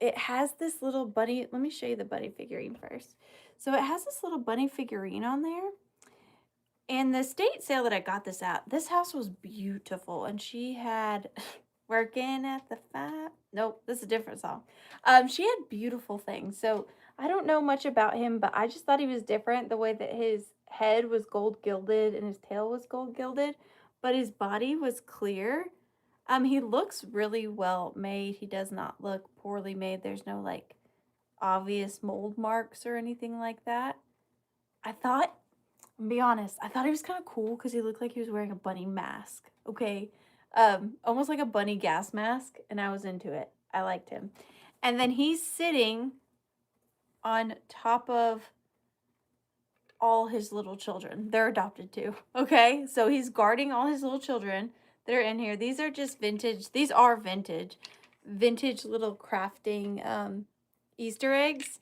Speaker 1: it has this little bunny. Let me show you the bunny figurine first. So it has this little bunny figurine on there. And the estate sale that I got this at, this house was beautiful. And she had working at the fab. Nope, this is a different song. She had beautiful things. So I don't know much about him, but I just thought he was different. The way that his head was gold gilded and his tail was gold gilded, but his body was clear. He looks really well made. He does not look poorly made. There's no like obvious mold marks or anything like that. I thought, I'll be honest, I thought he was kind of cool because he looked like he was wearing a bunny mask. Okay. Almost like a bunny gas mask, and I was into it. I liked him. And then he's sitting on top of all his little children. They're adopted too. Okay, so he's guarding all his little children that are in here. These are just vintage. These are vintage little crafting Easter eggs.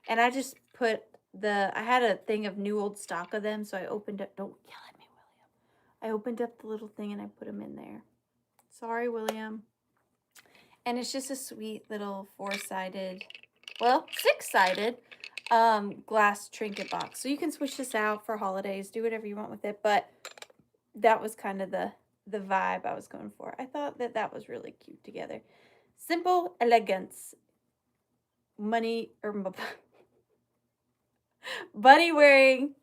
Speaker 1: And I just put I had a thing of new old stock of them, so I opened up. Don't yell at me, William. I opened up the little thing and I put them in there. Sorry, William. And it's just a sweet little six-sided glass trinket box. So you can switch this out for holidays, do whatever you want with it. But that was kind of the vibe I was going for. I thought that was really cute together. Simple elegance. Money or bunny wearing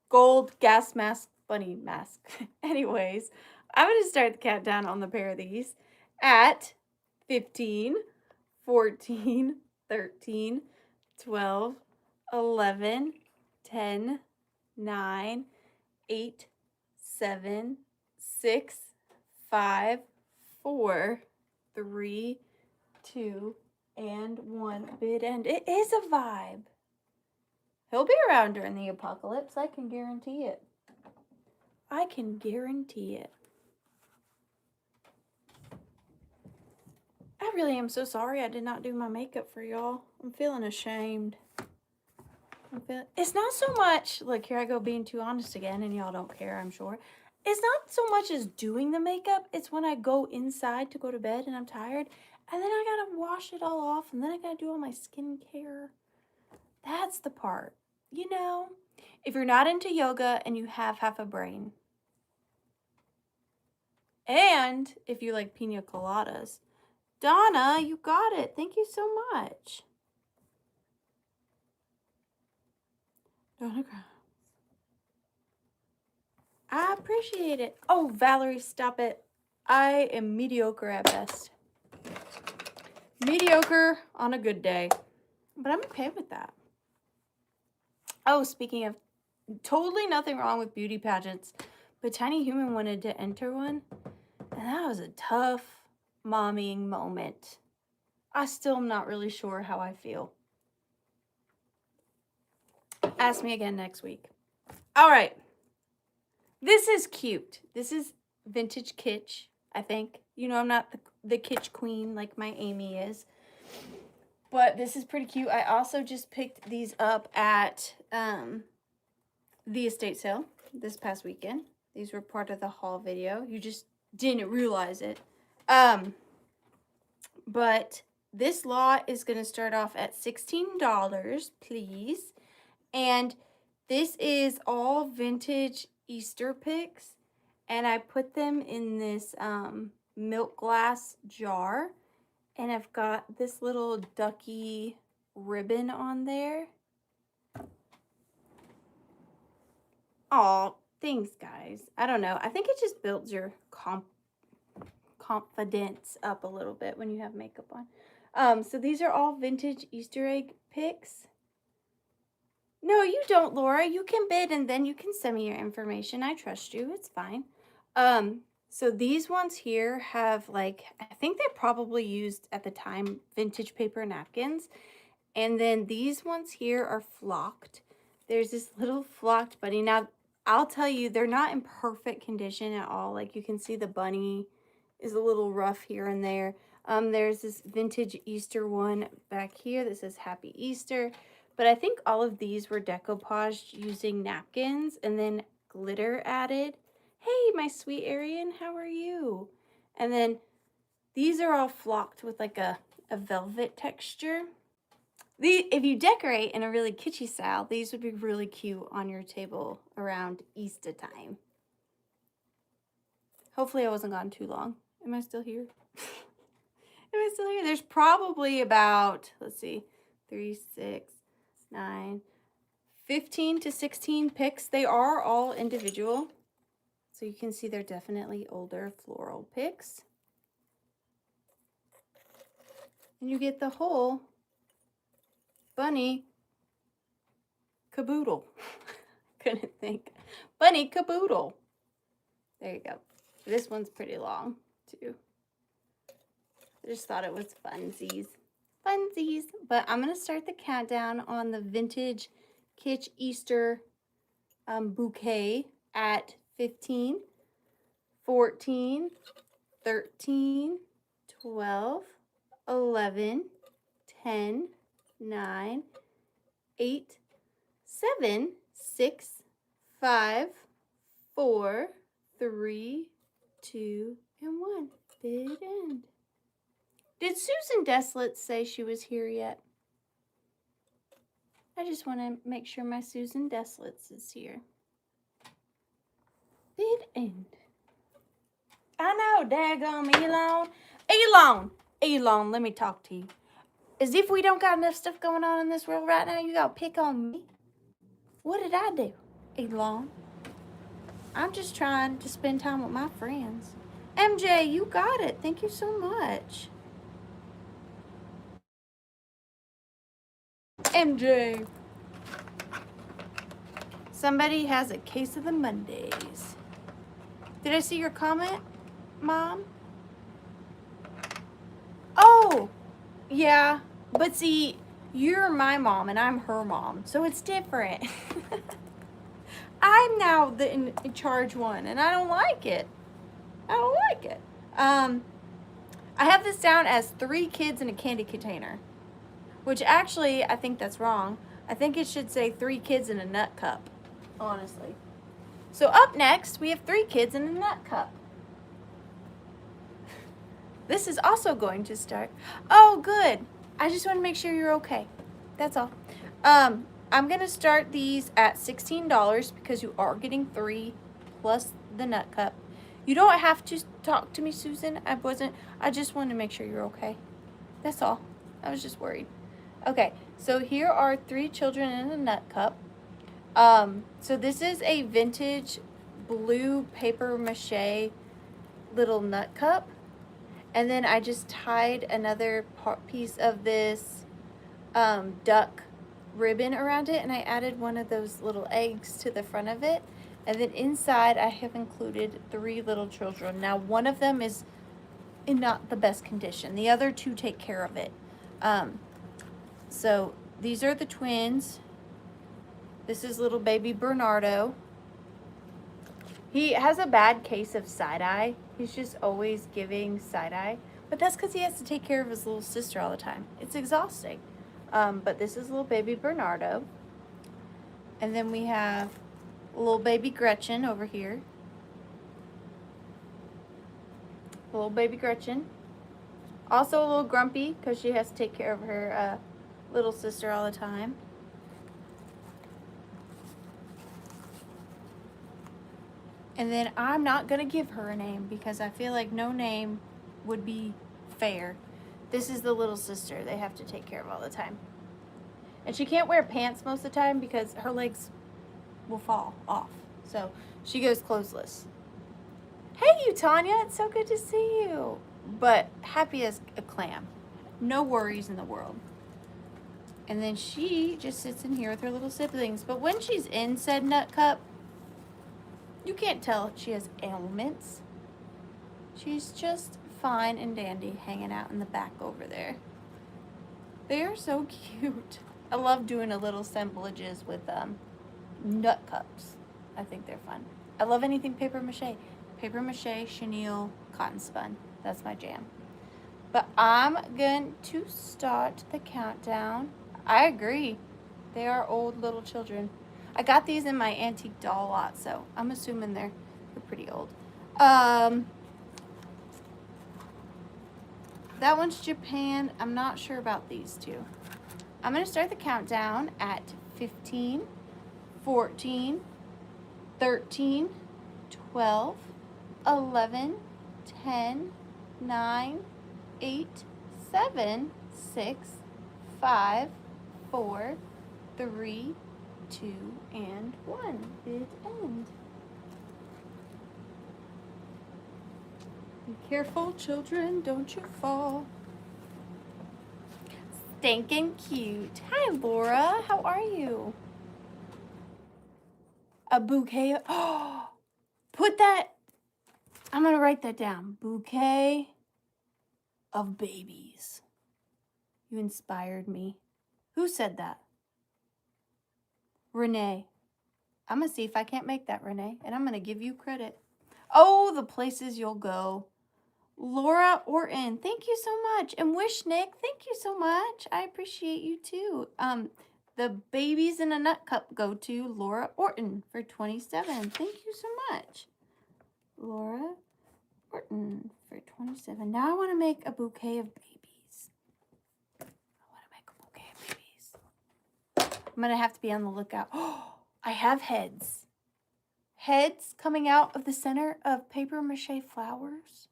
Speaker 1: gold gas mask bunny mask. Anyways, I'm going to start the countdown on the pair of these at 15, 14, 13, 12, 11, 10, 9, 8, 7, 6, 5, 4, 3, 2, and 1. Bid end. It is a vibe. He'll be around during the apocalypse. I can guarantee it. I can guarantee it. I really am so sorry I did not do my makeup for y'all. I'm feeling ashamed. It's not so much, look, here I go being too honest again, and y'all don't care, I'm sure. It's not so much as doing the makeup. It's when I go inside to go to bed and I'm tired, and then I gotta wash it all off, and then I gotta do all my skincare. That's the part. You know, if you're not into yoga and you have half a brain, and if you like pina coladas, Donna, you got it. Thank you so much. Donna, I appreciate it. Oh, Valerie, stop it. I am mediocre at best. Mediocre on a good day. But I'm okay with that. Oh, speaking of, totally nothing wrong with beauty pageants, but Tiny Human wanted to enter one, and that was a tough mommying moment. I still am not really sure how I feel. Ask me again next week. All right. This is cute. This is vintage kitsch, I think. You know, I'm not the kitsch queen like my Amy is. But this is pretty cute. I also just picked these up at the estate sale this past weekend. These were part of the haul video. You just didn't realize it. But this lot is going to start off at $16, please. And this is all vintage Easter picks. And I put them in this milk glass jar. And I've got this little ducky ribbon on there. Aw, thanks, guys. I don't know. I think it just builds your confidence up a little bit when you have makeup on. So these are all vintage Easter egg picks. No, you don't, Laura. You can bid and then you can send me your information. I trust you. It's fine. So these ones here have, like, I think they probably used at the time vintage paper napkins. And then these ones here are flocked. There's this little flocked bunny. Now, I'll tell you, they're not in perfect condition at all. Like, you can see the bunny is a little rough here and there. There's this vintage Easter one back here that says Happy Easter. But I think all of these were decoupaged using napkins and then glitter added. Hey, my sweet Arian, how are you? And then these are all flocked with like a velvet texture. If you decorate in a really kitschy style, these would be really cute on your table around Easter time. Hopefully I wasn't gone too long. Am I still here? Am I still here? There's probably about, let's see, 3, 6, 9, 15 to 16 picks. They are all individual. So you can see they're definitely older floral picks. And you get the whole bunny caboodle. Couldn't think. Bunny caboodle. There you go. This one's pretty long too. I just thought it was funsies. Funsies. But I'm going to start the countdown on the Vintage Kitsch Easter bouquet at 15, 14, 13, 12, 11, 10, 9, 8, 7, 6, 5, 4, 3, 2, and 1. Did end. Did Susan Desolate say she was here yet? I just want to make sure my Susan Desolates is here. Did end. I know, daggone Elon. Elon, let me talk to you. As if we don't got enough stuff going on in this world right now, you gotta pick on me. What did I do, Elon? I'm just trying to spend time with my friends. MJ, you got it. Thank you so much. MJ. Somebody has a case of the Mondays. Did I see your comment, Mom? Oh, yeah. But see, you're my mom and I'm her mom, so it's different. I'm now the in charge one, and I don't like it. I don't like it. I have this down as 3 kids in a candy container, which actually I think that's wrong. I think it should say 3 kids in a nut cup, honestly. So up next, we have 3 kids in a nut cup. This is also going to start. Oh, good. I just want to make sure you're okay. That's all. I'm going to start these at $16 because you are getting 3 plus the nut cup. You don't have to talk to me, Susan. I just wanted to make sure you're okay. That's all. I was just worried. Okay, so here are 3 children in a nut cup. So this is a vintage blue paper mache little nut cup. And then I just tied another piece of this duck ribbon around it, and I added one of those little eggs to the front of it. And then inside I have included 3 little children. Now one of them is in not the best condition. The other 2 take care of it. So these are the twins. This is little baby Bernardo. He has a bad case of side-eye. He's just always giving side-eye. But that's because he has to take care of his little sister all the time. It's exhausting. But this is little baby Bernardo. And then we have little baby Gretchen over here. Little baby Gretchen. Also a little grumpy because she has to take care of her little sister all the time. And then I'm not going to give her a name because I feel like no name would be fair. This is the little sister they have to take care of all the time. And she can't wear pants most of the time because her legs will fall off. So she goes clothesless. Hey, you, Tanya. It's so good to see you. But happy as a clam. No worries in the world. And then she just sits in here with her little siblings. But when she's in said nut cup, you can't tell she has ailments. She's just fine and dandy hanging out in the back over there. They are so cute. I love doing a little assemblages with nut cups. I think they're fun. I love anything paper mache. Paper mache, chenille, cotton spun. That's my jam. But I'm going to start the countdown. I agree. They are old little children. I got these in my antique doll lot, so I'm assuming they're pretty old. That one's Japan. I'm not sure about these 2. I'm going to start the countdown at 15, 14, 13, 12, 11, 10, 9, 8, 7, 6, 5, 4, 3, 2, and 1. Bid end. Be careful, children, don't you fall. Stinking cute. Hi, Laura. How are you? A bouquet. Oh, put that. I'm going to write that down. Bouquet of babies. You inspired me. Who said that? Renee. I'm going to see if I can't make that, Renee, and I'm going to give you credit. Oh, the places you'll go. Laura Orton, thank you so much. And Wish Nick, thank you so much. I appreciate you too. The Babies in a Nut Cup go to Laura Orton for 27. Thank you so much. Laura Orton for 27. Now I want to make a bouquet of babies. I'm going to have to be on the lookout. Oh, I have heads. Heads coming out of the center of paper mache flowers.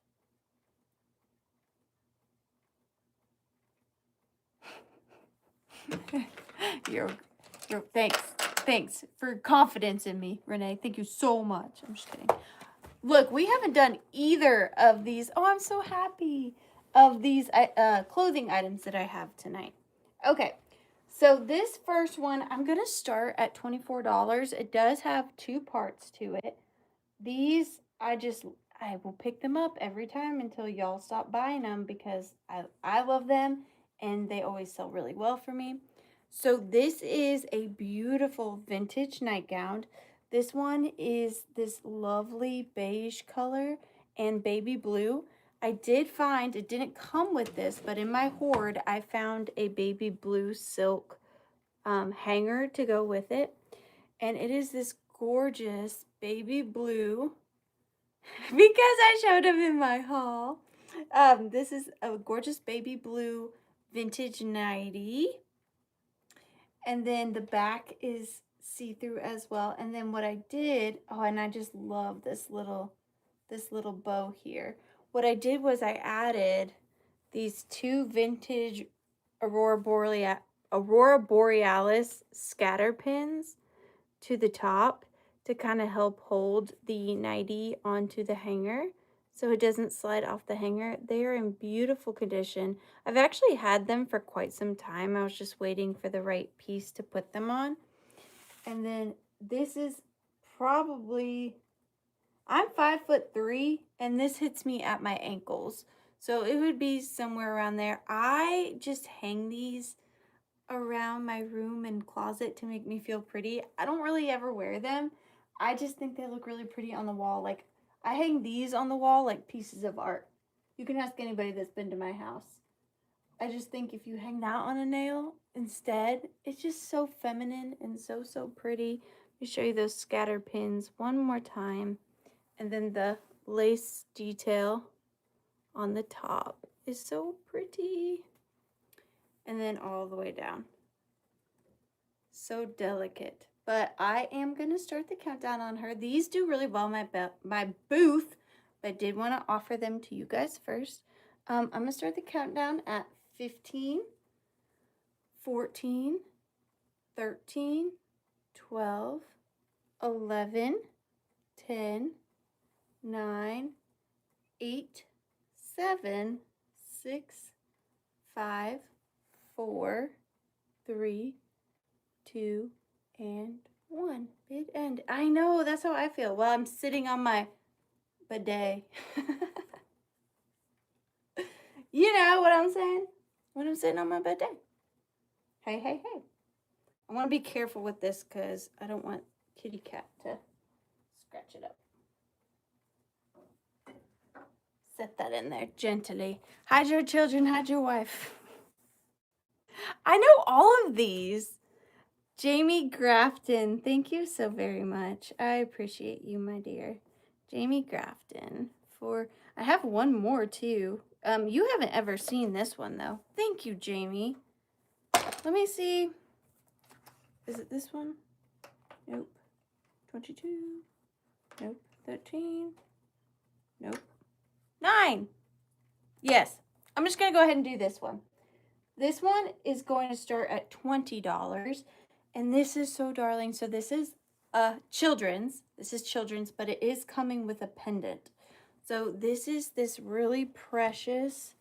Speaker 1: Thanks for confidence in me, Renee. Thank you so much. I'm just kidding. Look, we haven't done either of these. Oh, I'm so happy of these clothing items that I have tonight. Okay, so this first one, I'm going to start at $24. It does have two parts to it. These, I will pick them up every time until y'all stop buying them because I love them and they always sell really well for me. So this is a beautiful vintage nightgown. This one is this lovely beige color and baby blue. I did find, it didn't come with this, but in my hoard, I found a baby blue silk hanger to go with it. And it is this gorgeous baby blue because I showed them in my haul. This is a gorgeous baby blue vintage nightie. And then the back is see-through as well. And then what I did, oh, and I just love this little bow here. What I did was I added these two vintage Aurora Borealis scatter pins to the top to kind of help hold the nightie onto the hanger so it doesn't slide off the hanger. They are in beautiful condition. I've actually had them for quite some time. I was just waiting for the right piece to put them on. And then this is probably, I'm 5'3", and this hits me at my ankles. So it would be somewhere around there. I just hang these around my room and closet to make me feel pretty. I don't really ever wear them. I just think they look really pretty on the wall. Like, I hang these on the wall like pieces of art. You can ask anybody that's been to my house. I just think if you hang that on a nail instead, it's just so feminine and so pretty. Let me show you those scatter pins one more time. And then the lace detail on the top is so pretty. And then all the way down. So delicate. But I am going to start the countdown on her. These do really well in my booth, but I did want to offer them to you guys first. I'm going to start the countdown at 15, 14, 13, 12, 11, 10, 9, 8, 7, 6, 5, 4, 3, 2, and 1. Bid end. I know, that's how I feel. Well, I'm sitting on my bidet. You know what I'm saying? When I'm sitting on my bidet. Hey. I want to be careful with this because I don't want kitty cat to scratch it up. Set that in there gently. Hide your children, hide your wife. I know all of these. Jamie Grafton, thank you so very much. I appreciate you, my dear. Jamie Grafton for, I have one more too. You haven't ever seen this one though. Thank you, Jamie. Let me see. Is it this one? Nope. 22. Nope. 13. Nope. 9. Yes. I'm just going to go ahead and do this one. This one is going to start at $20. And this is so darling. So this is children's. This is children's, but it is coming with a pendant. So this is this really precious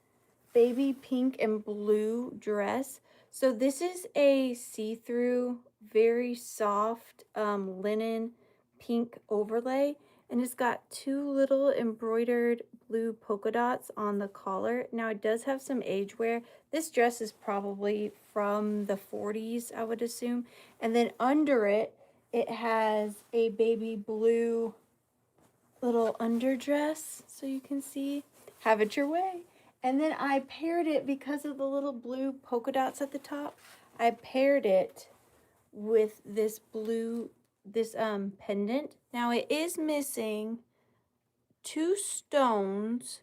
Speaker 1: baby pink and blue dress. So this is a see-through, very soft linen pink overlay. And it's got 2 little embroidered blue polka dots on the collar. Now it does have some age wear. This dress is probably from the 40s, I would assume. And then under it, it has a baby blue little underdress, so you can see. Have it your way. And then I paired it, because of the little blue polka dots at the top, I paired it with this blue, this pendant. Now it is missing 2 stones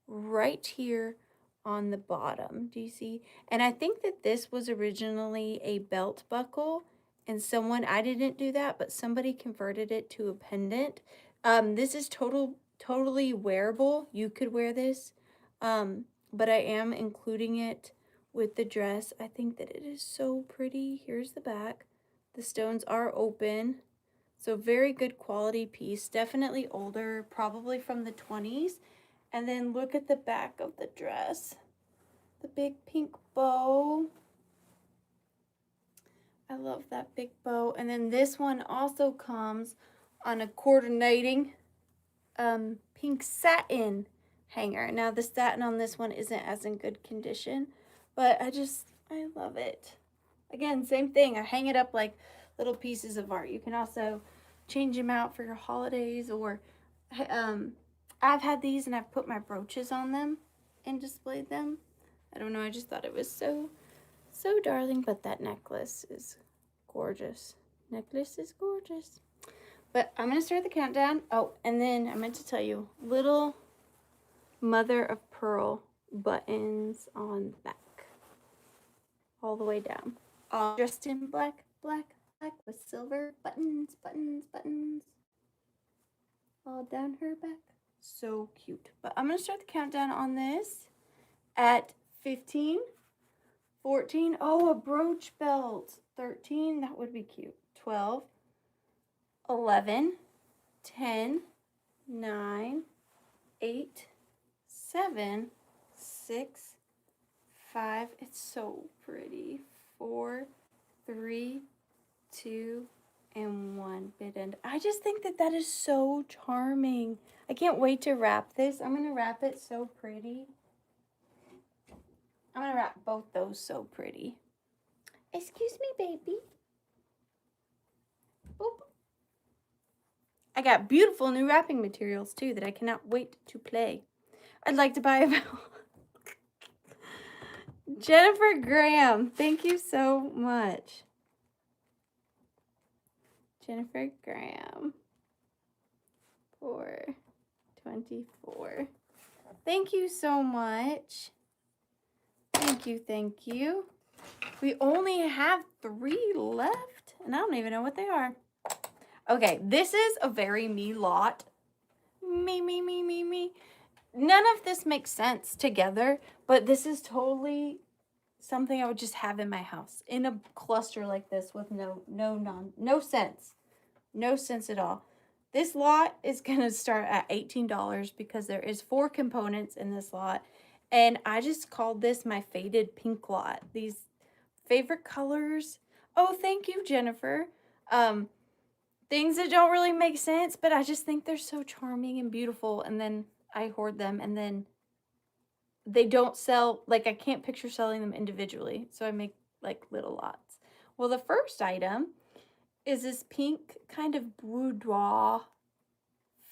Speaker 1: right here on the bottom. Do you see? And I think that this was originally a belt buckle, and someone, I didn't do that, but somebody converted it to a pendant. This is totally wearable. You could wear this, but I am including it with the dress. I think that it is so pretty. Here's the back. The stones are open. So very good quality piece, definitely older, probably from the 20s. And then look at the back of the dress. The big pink bow. I love that big bow. And then this one also comes on a coordinating pink satin hanger. Now the satin on this one isn't as in good condition, but I love it. Again, same thing. I hang it up like little pieces of art. You can also change them out for your holidays, or I've had these and I've put my brooches on them and displayed them. I don't know, I just thought it was so darling. But that necklace is gorgeous. Necklace is gorgeous. But I'm going to start the countdown. Oh, and then I meant to tell you, little mother of pearl buttons on the back, all the way down. All dressed in black, black, black with silver buttons, buttons, buttons, all down her back. So cute. But I'm going to start the countdown on this at 15, 14. Oh, a brooch belt. 13, that would be cute. 12, 11, 10, 9, 8, 7, 6, 5. It's so pretty. 4, 3, 2, and 1 bit end. I just think that that is so charming. I can't wait to wrap this. I'm going to wrap it so pretty. I'm going to wrap both those so pretty. Excuse me, baby. Boop. I got beautiful new wrapping materials too that I cannot wait to play. I'd like to buy a Jennifer Graham, thank you so much. Jennifer Graham, 424. Thank you so much. Thank you, thank you. We only have 3 left, and I don't even know what they are. Okay, this is a very me lot. Me. None of this makes sense together, but this is totally something I would just have in my house in a cluster like this with no sense. No sense at all. This lot is going to start at $18 because there is 4 components in this lot. And I just called this my faded pink lot. These favorite colors. Oh, thank you, Jennifer. Things that don't really make sense, but I just think they're so charming and beautiful. And then I hoard them, and then they don't sell. Like, I can't picture selling them individually. So I make like little lots. Well, the first item is this pink kind of boudoir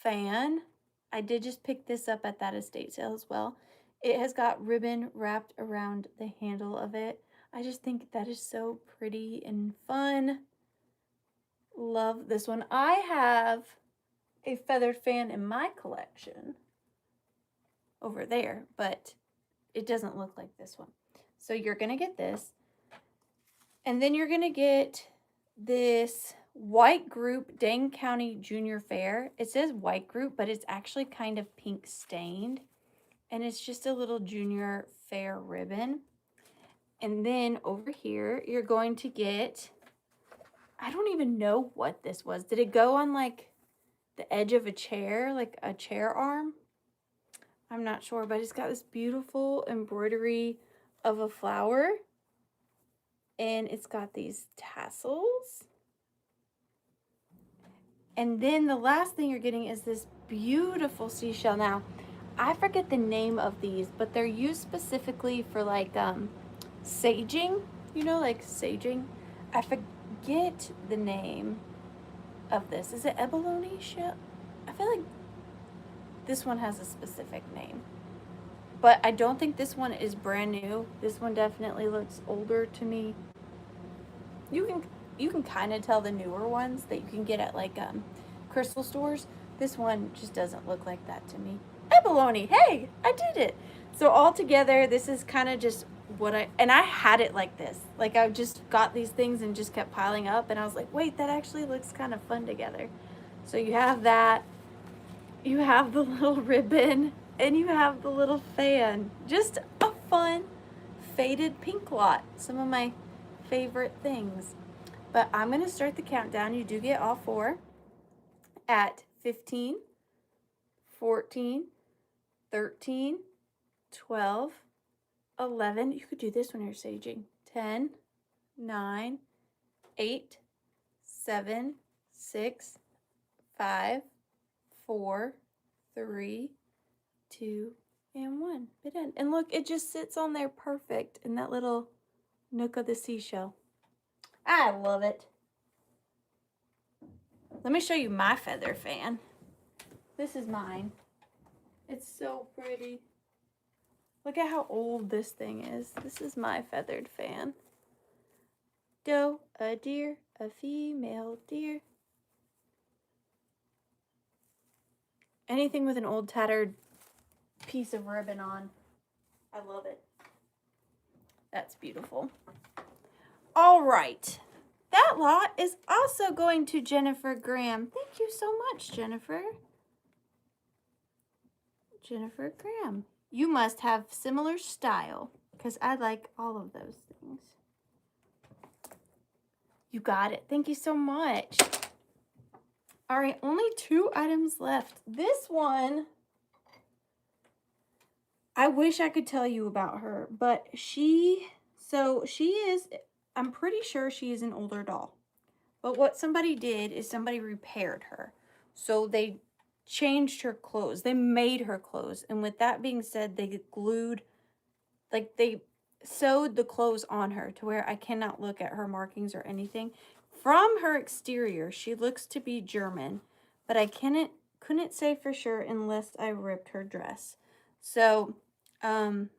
Speaker 1: fan. I did just pick this up at that estate sale as well. It has got ribbon wrapped around the handle of it. I just think that is so pretty and fun. Love this one. I have a feathered fan in my collection over there, but it doesn't look like this one. So you're going to get this. And then you're going to get this white group Dane County Junior Fair. It says white group, but it's actually kind of pink stained. And it's just a little junior fair ribbon. And then over here, you're going to get, I don't even know what this was. Did it go on like the edge of a chair, like a chair arm? I'm not sure, but it's got this beautiful embroidery of a flower. And it's got these tassels. And then the last thing you're getting is this beautiful seashell. Now, I forget the name of these, but they're used specifically for like saging, you know, like saging. I forget the name of this. Is it abalone shell? I feel like this one has a specific name. But I don't think this one is brand new. This one definitely looks older to me. You can kind of tell the newer ones that you can get at like crystal stores. This one just doesn't look like that to me. Abalone, hey, I did it. So all together, this is kind of just what I had it like this. Like I just got these things and just kept piling up, and I was like, wait, that actually looks kind of fun together. So you have that, you have the little ribbon, and you have the little fan. Just a fun faded pink lot. Some of my favorite things. But I'm going to start the countdown. You do get all four at 15, 14, 13, 12, 11. You could do this when you're saging. 10, 9, 8, 7, 6, 5, 4, 3, 2, and 1. Bit in. And look, it just sits on there perfect in that little nook of the seashell. I love it. Let me show you my feather fan. This is mine. It's so pretty. Look at how old this thing is. This is my feathered fan. Doe, a deer, a female deer. Anything with an old tattered piece of ribbon on. I love it. That's beautiful. All right. That lot is also going to Jennifer Graham. Thank you so much, Jennifer. Jennifer Graham. You must have similar style because I like all of those things. You got it. Thank you so much. All right, only 2 items left. This one, I wish I could tell you about her, but she is, I'm pretty sure she is an older doll. But what somebody did is somebody repaired her. So they changed her clothes. They made her clothes. And with that being said, they glued, like they sewed the clothes on her to where I cannot look at her markings or anything. From her exterior, she looks to be German, but I couldn't say for sure unless I ripped her dress. So, I'm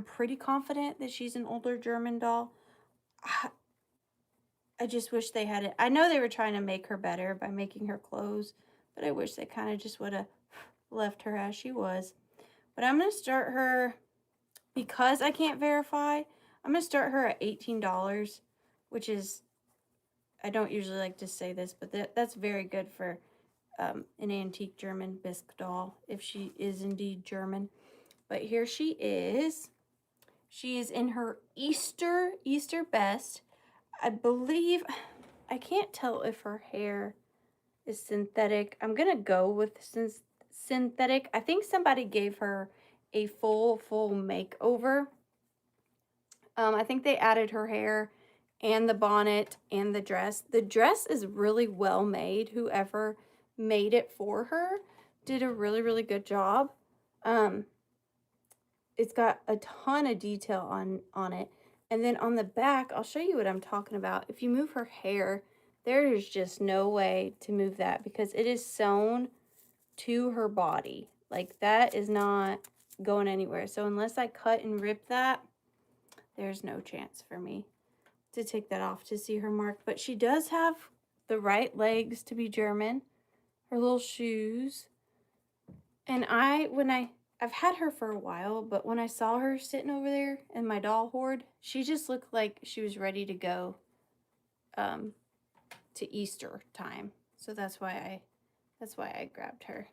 Speaker 1: pretty confident that she's an older German doll. I just wish they had it. I know they were trying to make her better by making her clothes, but I wish they kind of just would have left her as she was. But I'm going to start her, because I can't verify, I'm going to start her at $18, which is, I don't usually like to say this, but that's very good for an antique German bisque doll, if she is indeed German. But here she is. She is in her Easter best. I believe, I can't tell if her hair is synthetic. I'm going to go with synthetic. I think somebody gave her a full makeover. I think they added her hair and the bonnet and the dress. The dress is really well made. Whoever made it for her did a really good job. It's got a ton of detail on it. And then on the back, I'll show you what I'm talking about. If you move her hair, there is just no way to move that because it is sewn to her body. Like, that is not going anywhere. So unless I cut and rip that, there's no chance for me to take that off to see her mark. But she does have the right legs to be German, her little shoes. And I've had her for a while, but when I saw her sitting over there in my doll hoard, she just looked like she was ready to go to Easter time. So that's why I grabbed her.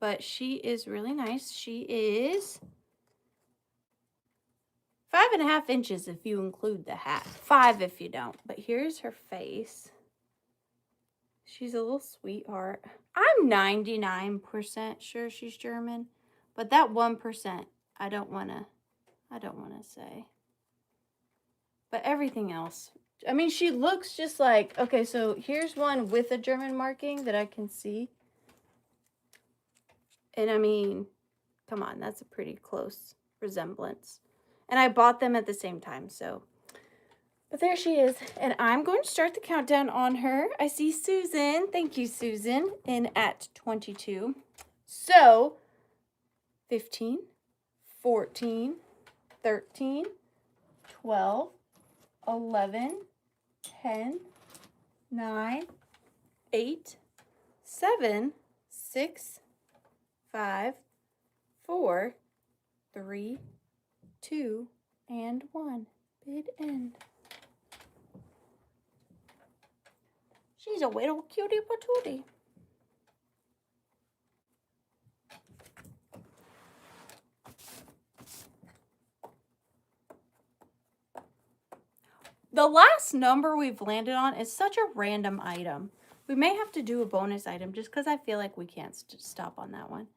Speaker 1: But she is really nice. She is 5.5 inches if you include the hat. 5 if you don't. But here's her face. She's a little sweetheart. I'm 99% sure she's German, but that 1% I don't want to say. But everything else I mean, she looks just like, okay, so here's one with a German marking that I can see. And I mean, come on, that's a pretty close resemblance. And I bought them at the same time, so. But there she is. And I'm going to start the countdown on her. I see Susan. Thank you, Susan, in at 22. So, 15, 14, 13, 12, 11, 10, 9, 8, 7, 6, 5, 4, 3, 2, and 1. Bid end. She's a little cutie patootie. The last number we've landed on is such a random item. We may have to do a bonus item just because I feel like we can't stop on that one.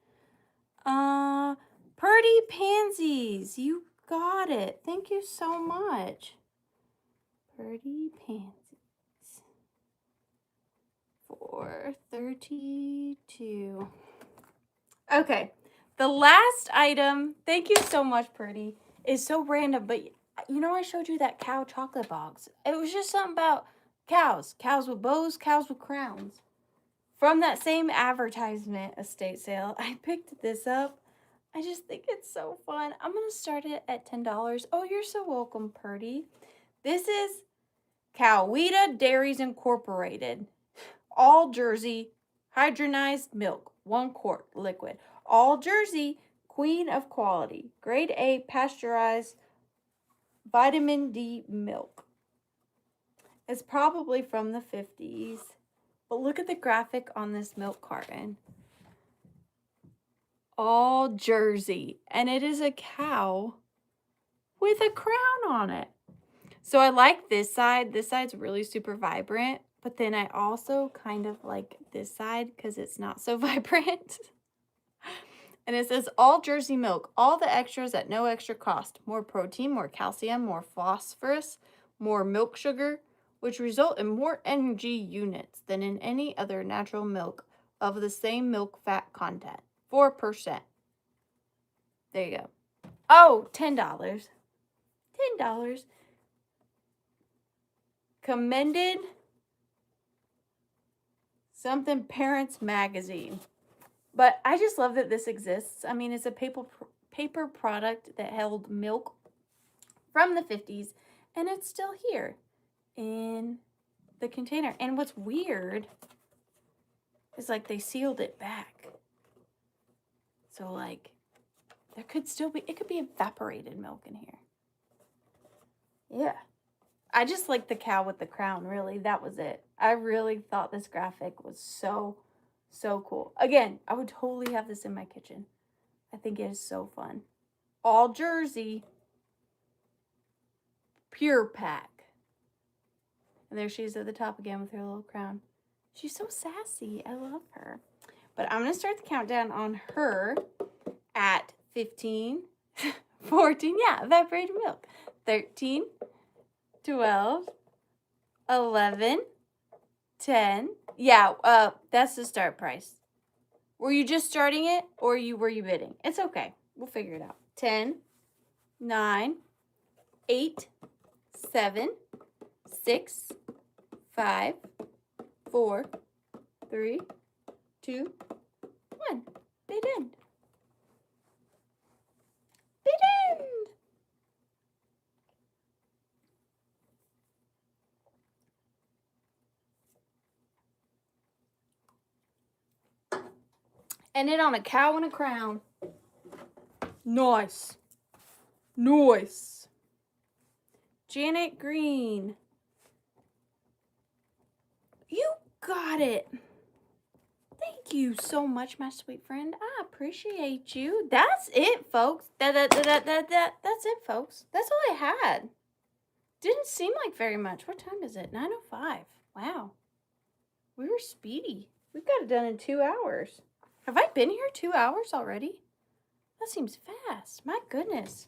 Speaker 1: Purdy Pansies. You got it. Thank you so much. Purdy Pansies. For 32. Okay. The last item, thank you so much, Purdy, is so random, but you know I showed you that cow chocolate box. It was just something about cows. Cows with bows, cows with crowns. From that same advertisement estate sale, I picked this up. I just think it's so fun. I'm going to start it at $10. Oh, you're so welcome, Purdy. This is Coweta Dairies Incorporated. All Jersey hydrogenized milk, 1 quart liquid. All Jersey, queen of quality. Grade A pasteurized vitamin D milk. It's probably from the 50s. But look at the graphic on this milk carton. All Jersey. And it is a cow with a crown on it. So I like this side. This side's really super vibrant. But then I also kind of like this side because it's not so vibrant. And it says all Jersey milk, all the extras at no extra cost. More protein, more calcium, more phosphorus, more milk sugar, which result in more energy units than in any other natural milk of the same milk fat content. 4%. There you go. Oh, $10. $10. Commended something Parents Magazine. But I just love that this exists. I mean, it's a paper product that held milk from the 50s, and it's still here in the container. And what's weird is like they sealed it back. So like there could still be, it could be evaporated milk in here. Yeah. I just like the cow with the crown, really. That was it. I really thought this graphic was so cool. Again, I would totally have this in my kitchen. I think it is so fun. All Jersey. Pure pack. And there she is at the top again with her little crown. She's so sassy. I love her. But I'm going to start the countdown on her at 15, 14, yeah, evaporated milk. 13, 12, 11, 10. Yeah, that's the start price. Were you just starting it or were you bidding? It's okay. We'll figure it out. 10, 9, 8, 7, 6, 5, 4, 3, 2, 1. Bid end. Bid end. And it on a cow and a crown. Nice. Nice. Janet Green. You got it. Thank you so much, my sweet friend. I appreciate you. That's it, folks. That's it, folks. That's all I had. Didn't seem like very much. What time is it? 9:05. Wow. We were speedy. We got it done in 2 hours. Have I been here 2 hours already? That seems fast. My goodness.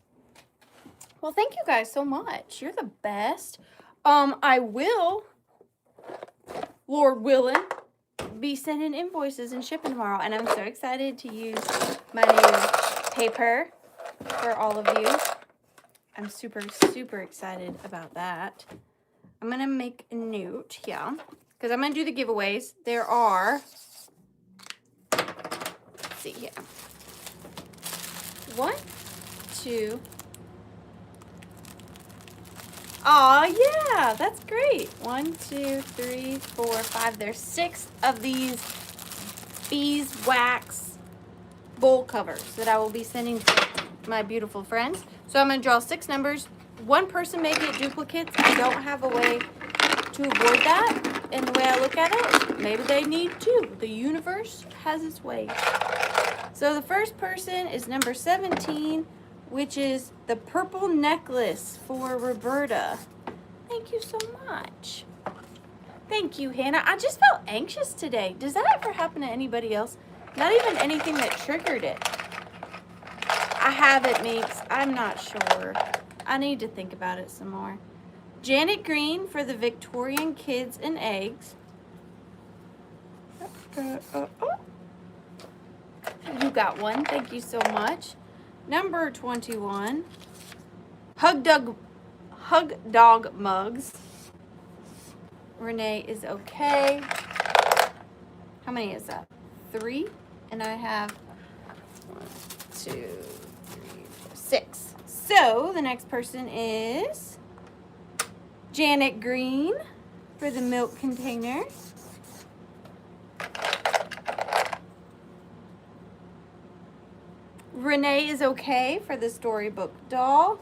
Speaker 1: Well, thank you guys so much. You're the best. I will, Lord willing, be sending invoices and shipping tomorrow. And I'm so excited to use my new paper for all of you. I'm super, super excited about that. I'm going to make a note here because I'm going to do the giveaways. There are, let's see here. 1, 2. Oh, yeah, that's great. 1, 2, 3, 4, 5. There's 6 of these beeswax bowl covers that I will be sending to my beautiful friends. So I'm going to draw 6 numbers. One person may get duplicates. I don't have a way to avoid that. And the way I look at it, maybe they need to. The universe has its way. So the first person is number 17, which is the purple necklace for Roberta. Thank you so much. Thank you, Hannah. I just felt anxious today. Does that ever happen to anybody else? Not even anything that triggered it. I have it, Meeks. I'm not sure. I need to think about it some more. Janet Green for the Victorian Kids and Eggs. You got one. Thank you so much. Number 21. Hug Dog Mugs. Renee is okay. How many is that? 3. And I have 1, 2, 3, 4, 6. So the next person is Janet Green for the milk container. Renee is okay for the storybook doll.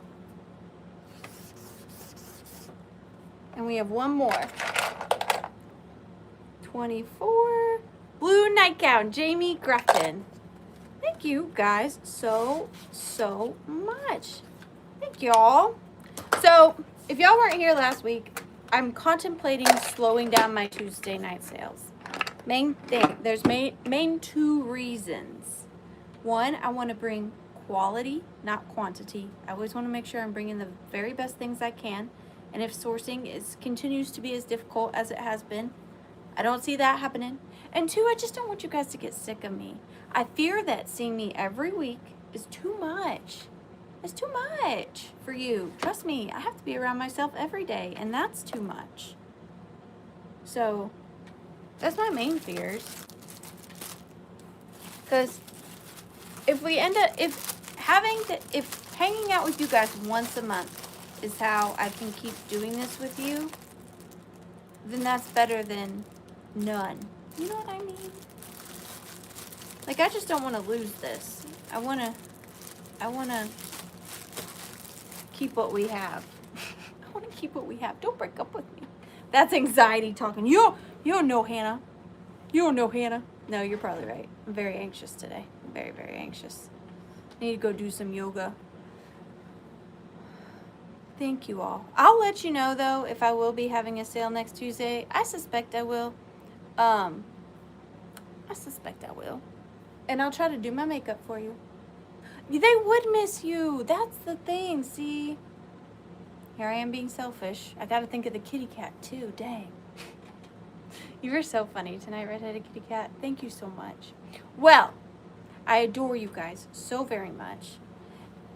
Speaker 1: And we have one more. 24. Blue nightgown, Jamie Grafton. Thank you guys so much. Thank y'all. So, if y'all weren't here last week, I'm contemplating slowing down my Tuesday night sales. Main thing, there's main 2 reasons. 1, I want to bring quality, not quantity. I always want to make sure I'm bringing the very best things I can. And if sourcing continues to be as difficult as it has been, I don't see that happening. And 2, I just don't want you guys to get sick of me. I fear that seeing me every week is too much. It's too much for you. Trust me, I have to be around myself every day, and that's too much. So, that's my main fears. Because if we end up, if hanging out with you guys once a month is how I can keep doing this with you, then that's better than none. You know what I mean? Like, I just don't want to lose this. I want to keep what we have. I want to keep what we have. Don't break up with me. That's anxiety talking. You don't know Hannah. You don't know Hannah. No, you're probably right. I'm very anxious today. I'm very, very anxious. I need to go do some yoga. Thank you all. I'll let you know, though, if I will be having a sale next Tuesday. I suspect I will. And I'll try to do my makeup for you. They would miss you. That's the thing, see? Here I am being selfish. I gotta think of the kitty cat, too. Dang. You were so funny tonight, Redheaded Kitty Cat. Thank you so much. Well, I adore you guys so very much.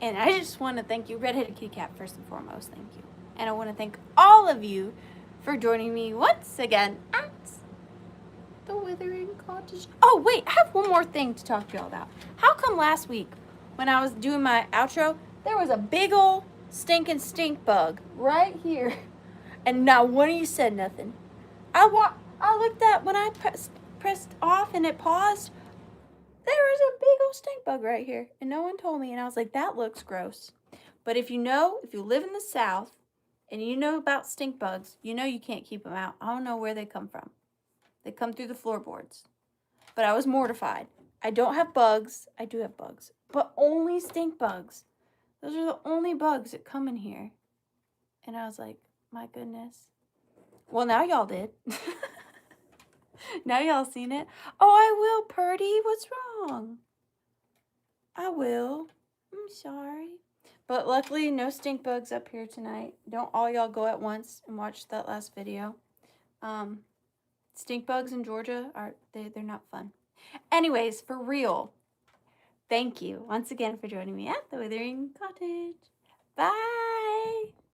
Speaker 1: And I just want to thank you, Redheaded Kitty Cat, first and foremost. Thank you. And I want to thank all of you for joining me once again at The Withering Cottage. Oh, wait. I have one more thing to talk to y'all about. How come last week, when I was doing my outro, there was a big ol' stinking stink bug right here. And not one of you said nothing. I looked at when I pressed off and it paused. There was a big old stink bug right here. And no one told me. And I was like, that looks gross. But if you live in the South and you know about stink bugs, you know you can't keep them out. I don't know where they come from. They come through the floorboards. But I was mortified. I don't have bugs. I do have bugs. But only stink bugs. Those are the only bugs that come in here. And I was like, my goodness. Well, now y'all did. Now y'all seen it. Oh, I will, Purdy. What's wrong? I will. I'm sorry. But luckily, no stink bugs up here tonight. Don't all y'all go at once and watch that last video. Stink bugs in Georgia they're not fun. Anyways, for real, thank you once again for joining me at The Withering Cottage. Bye!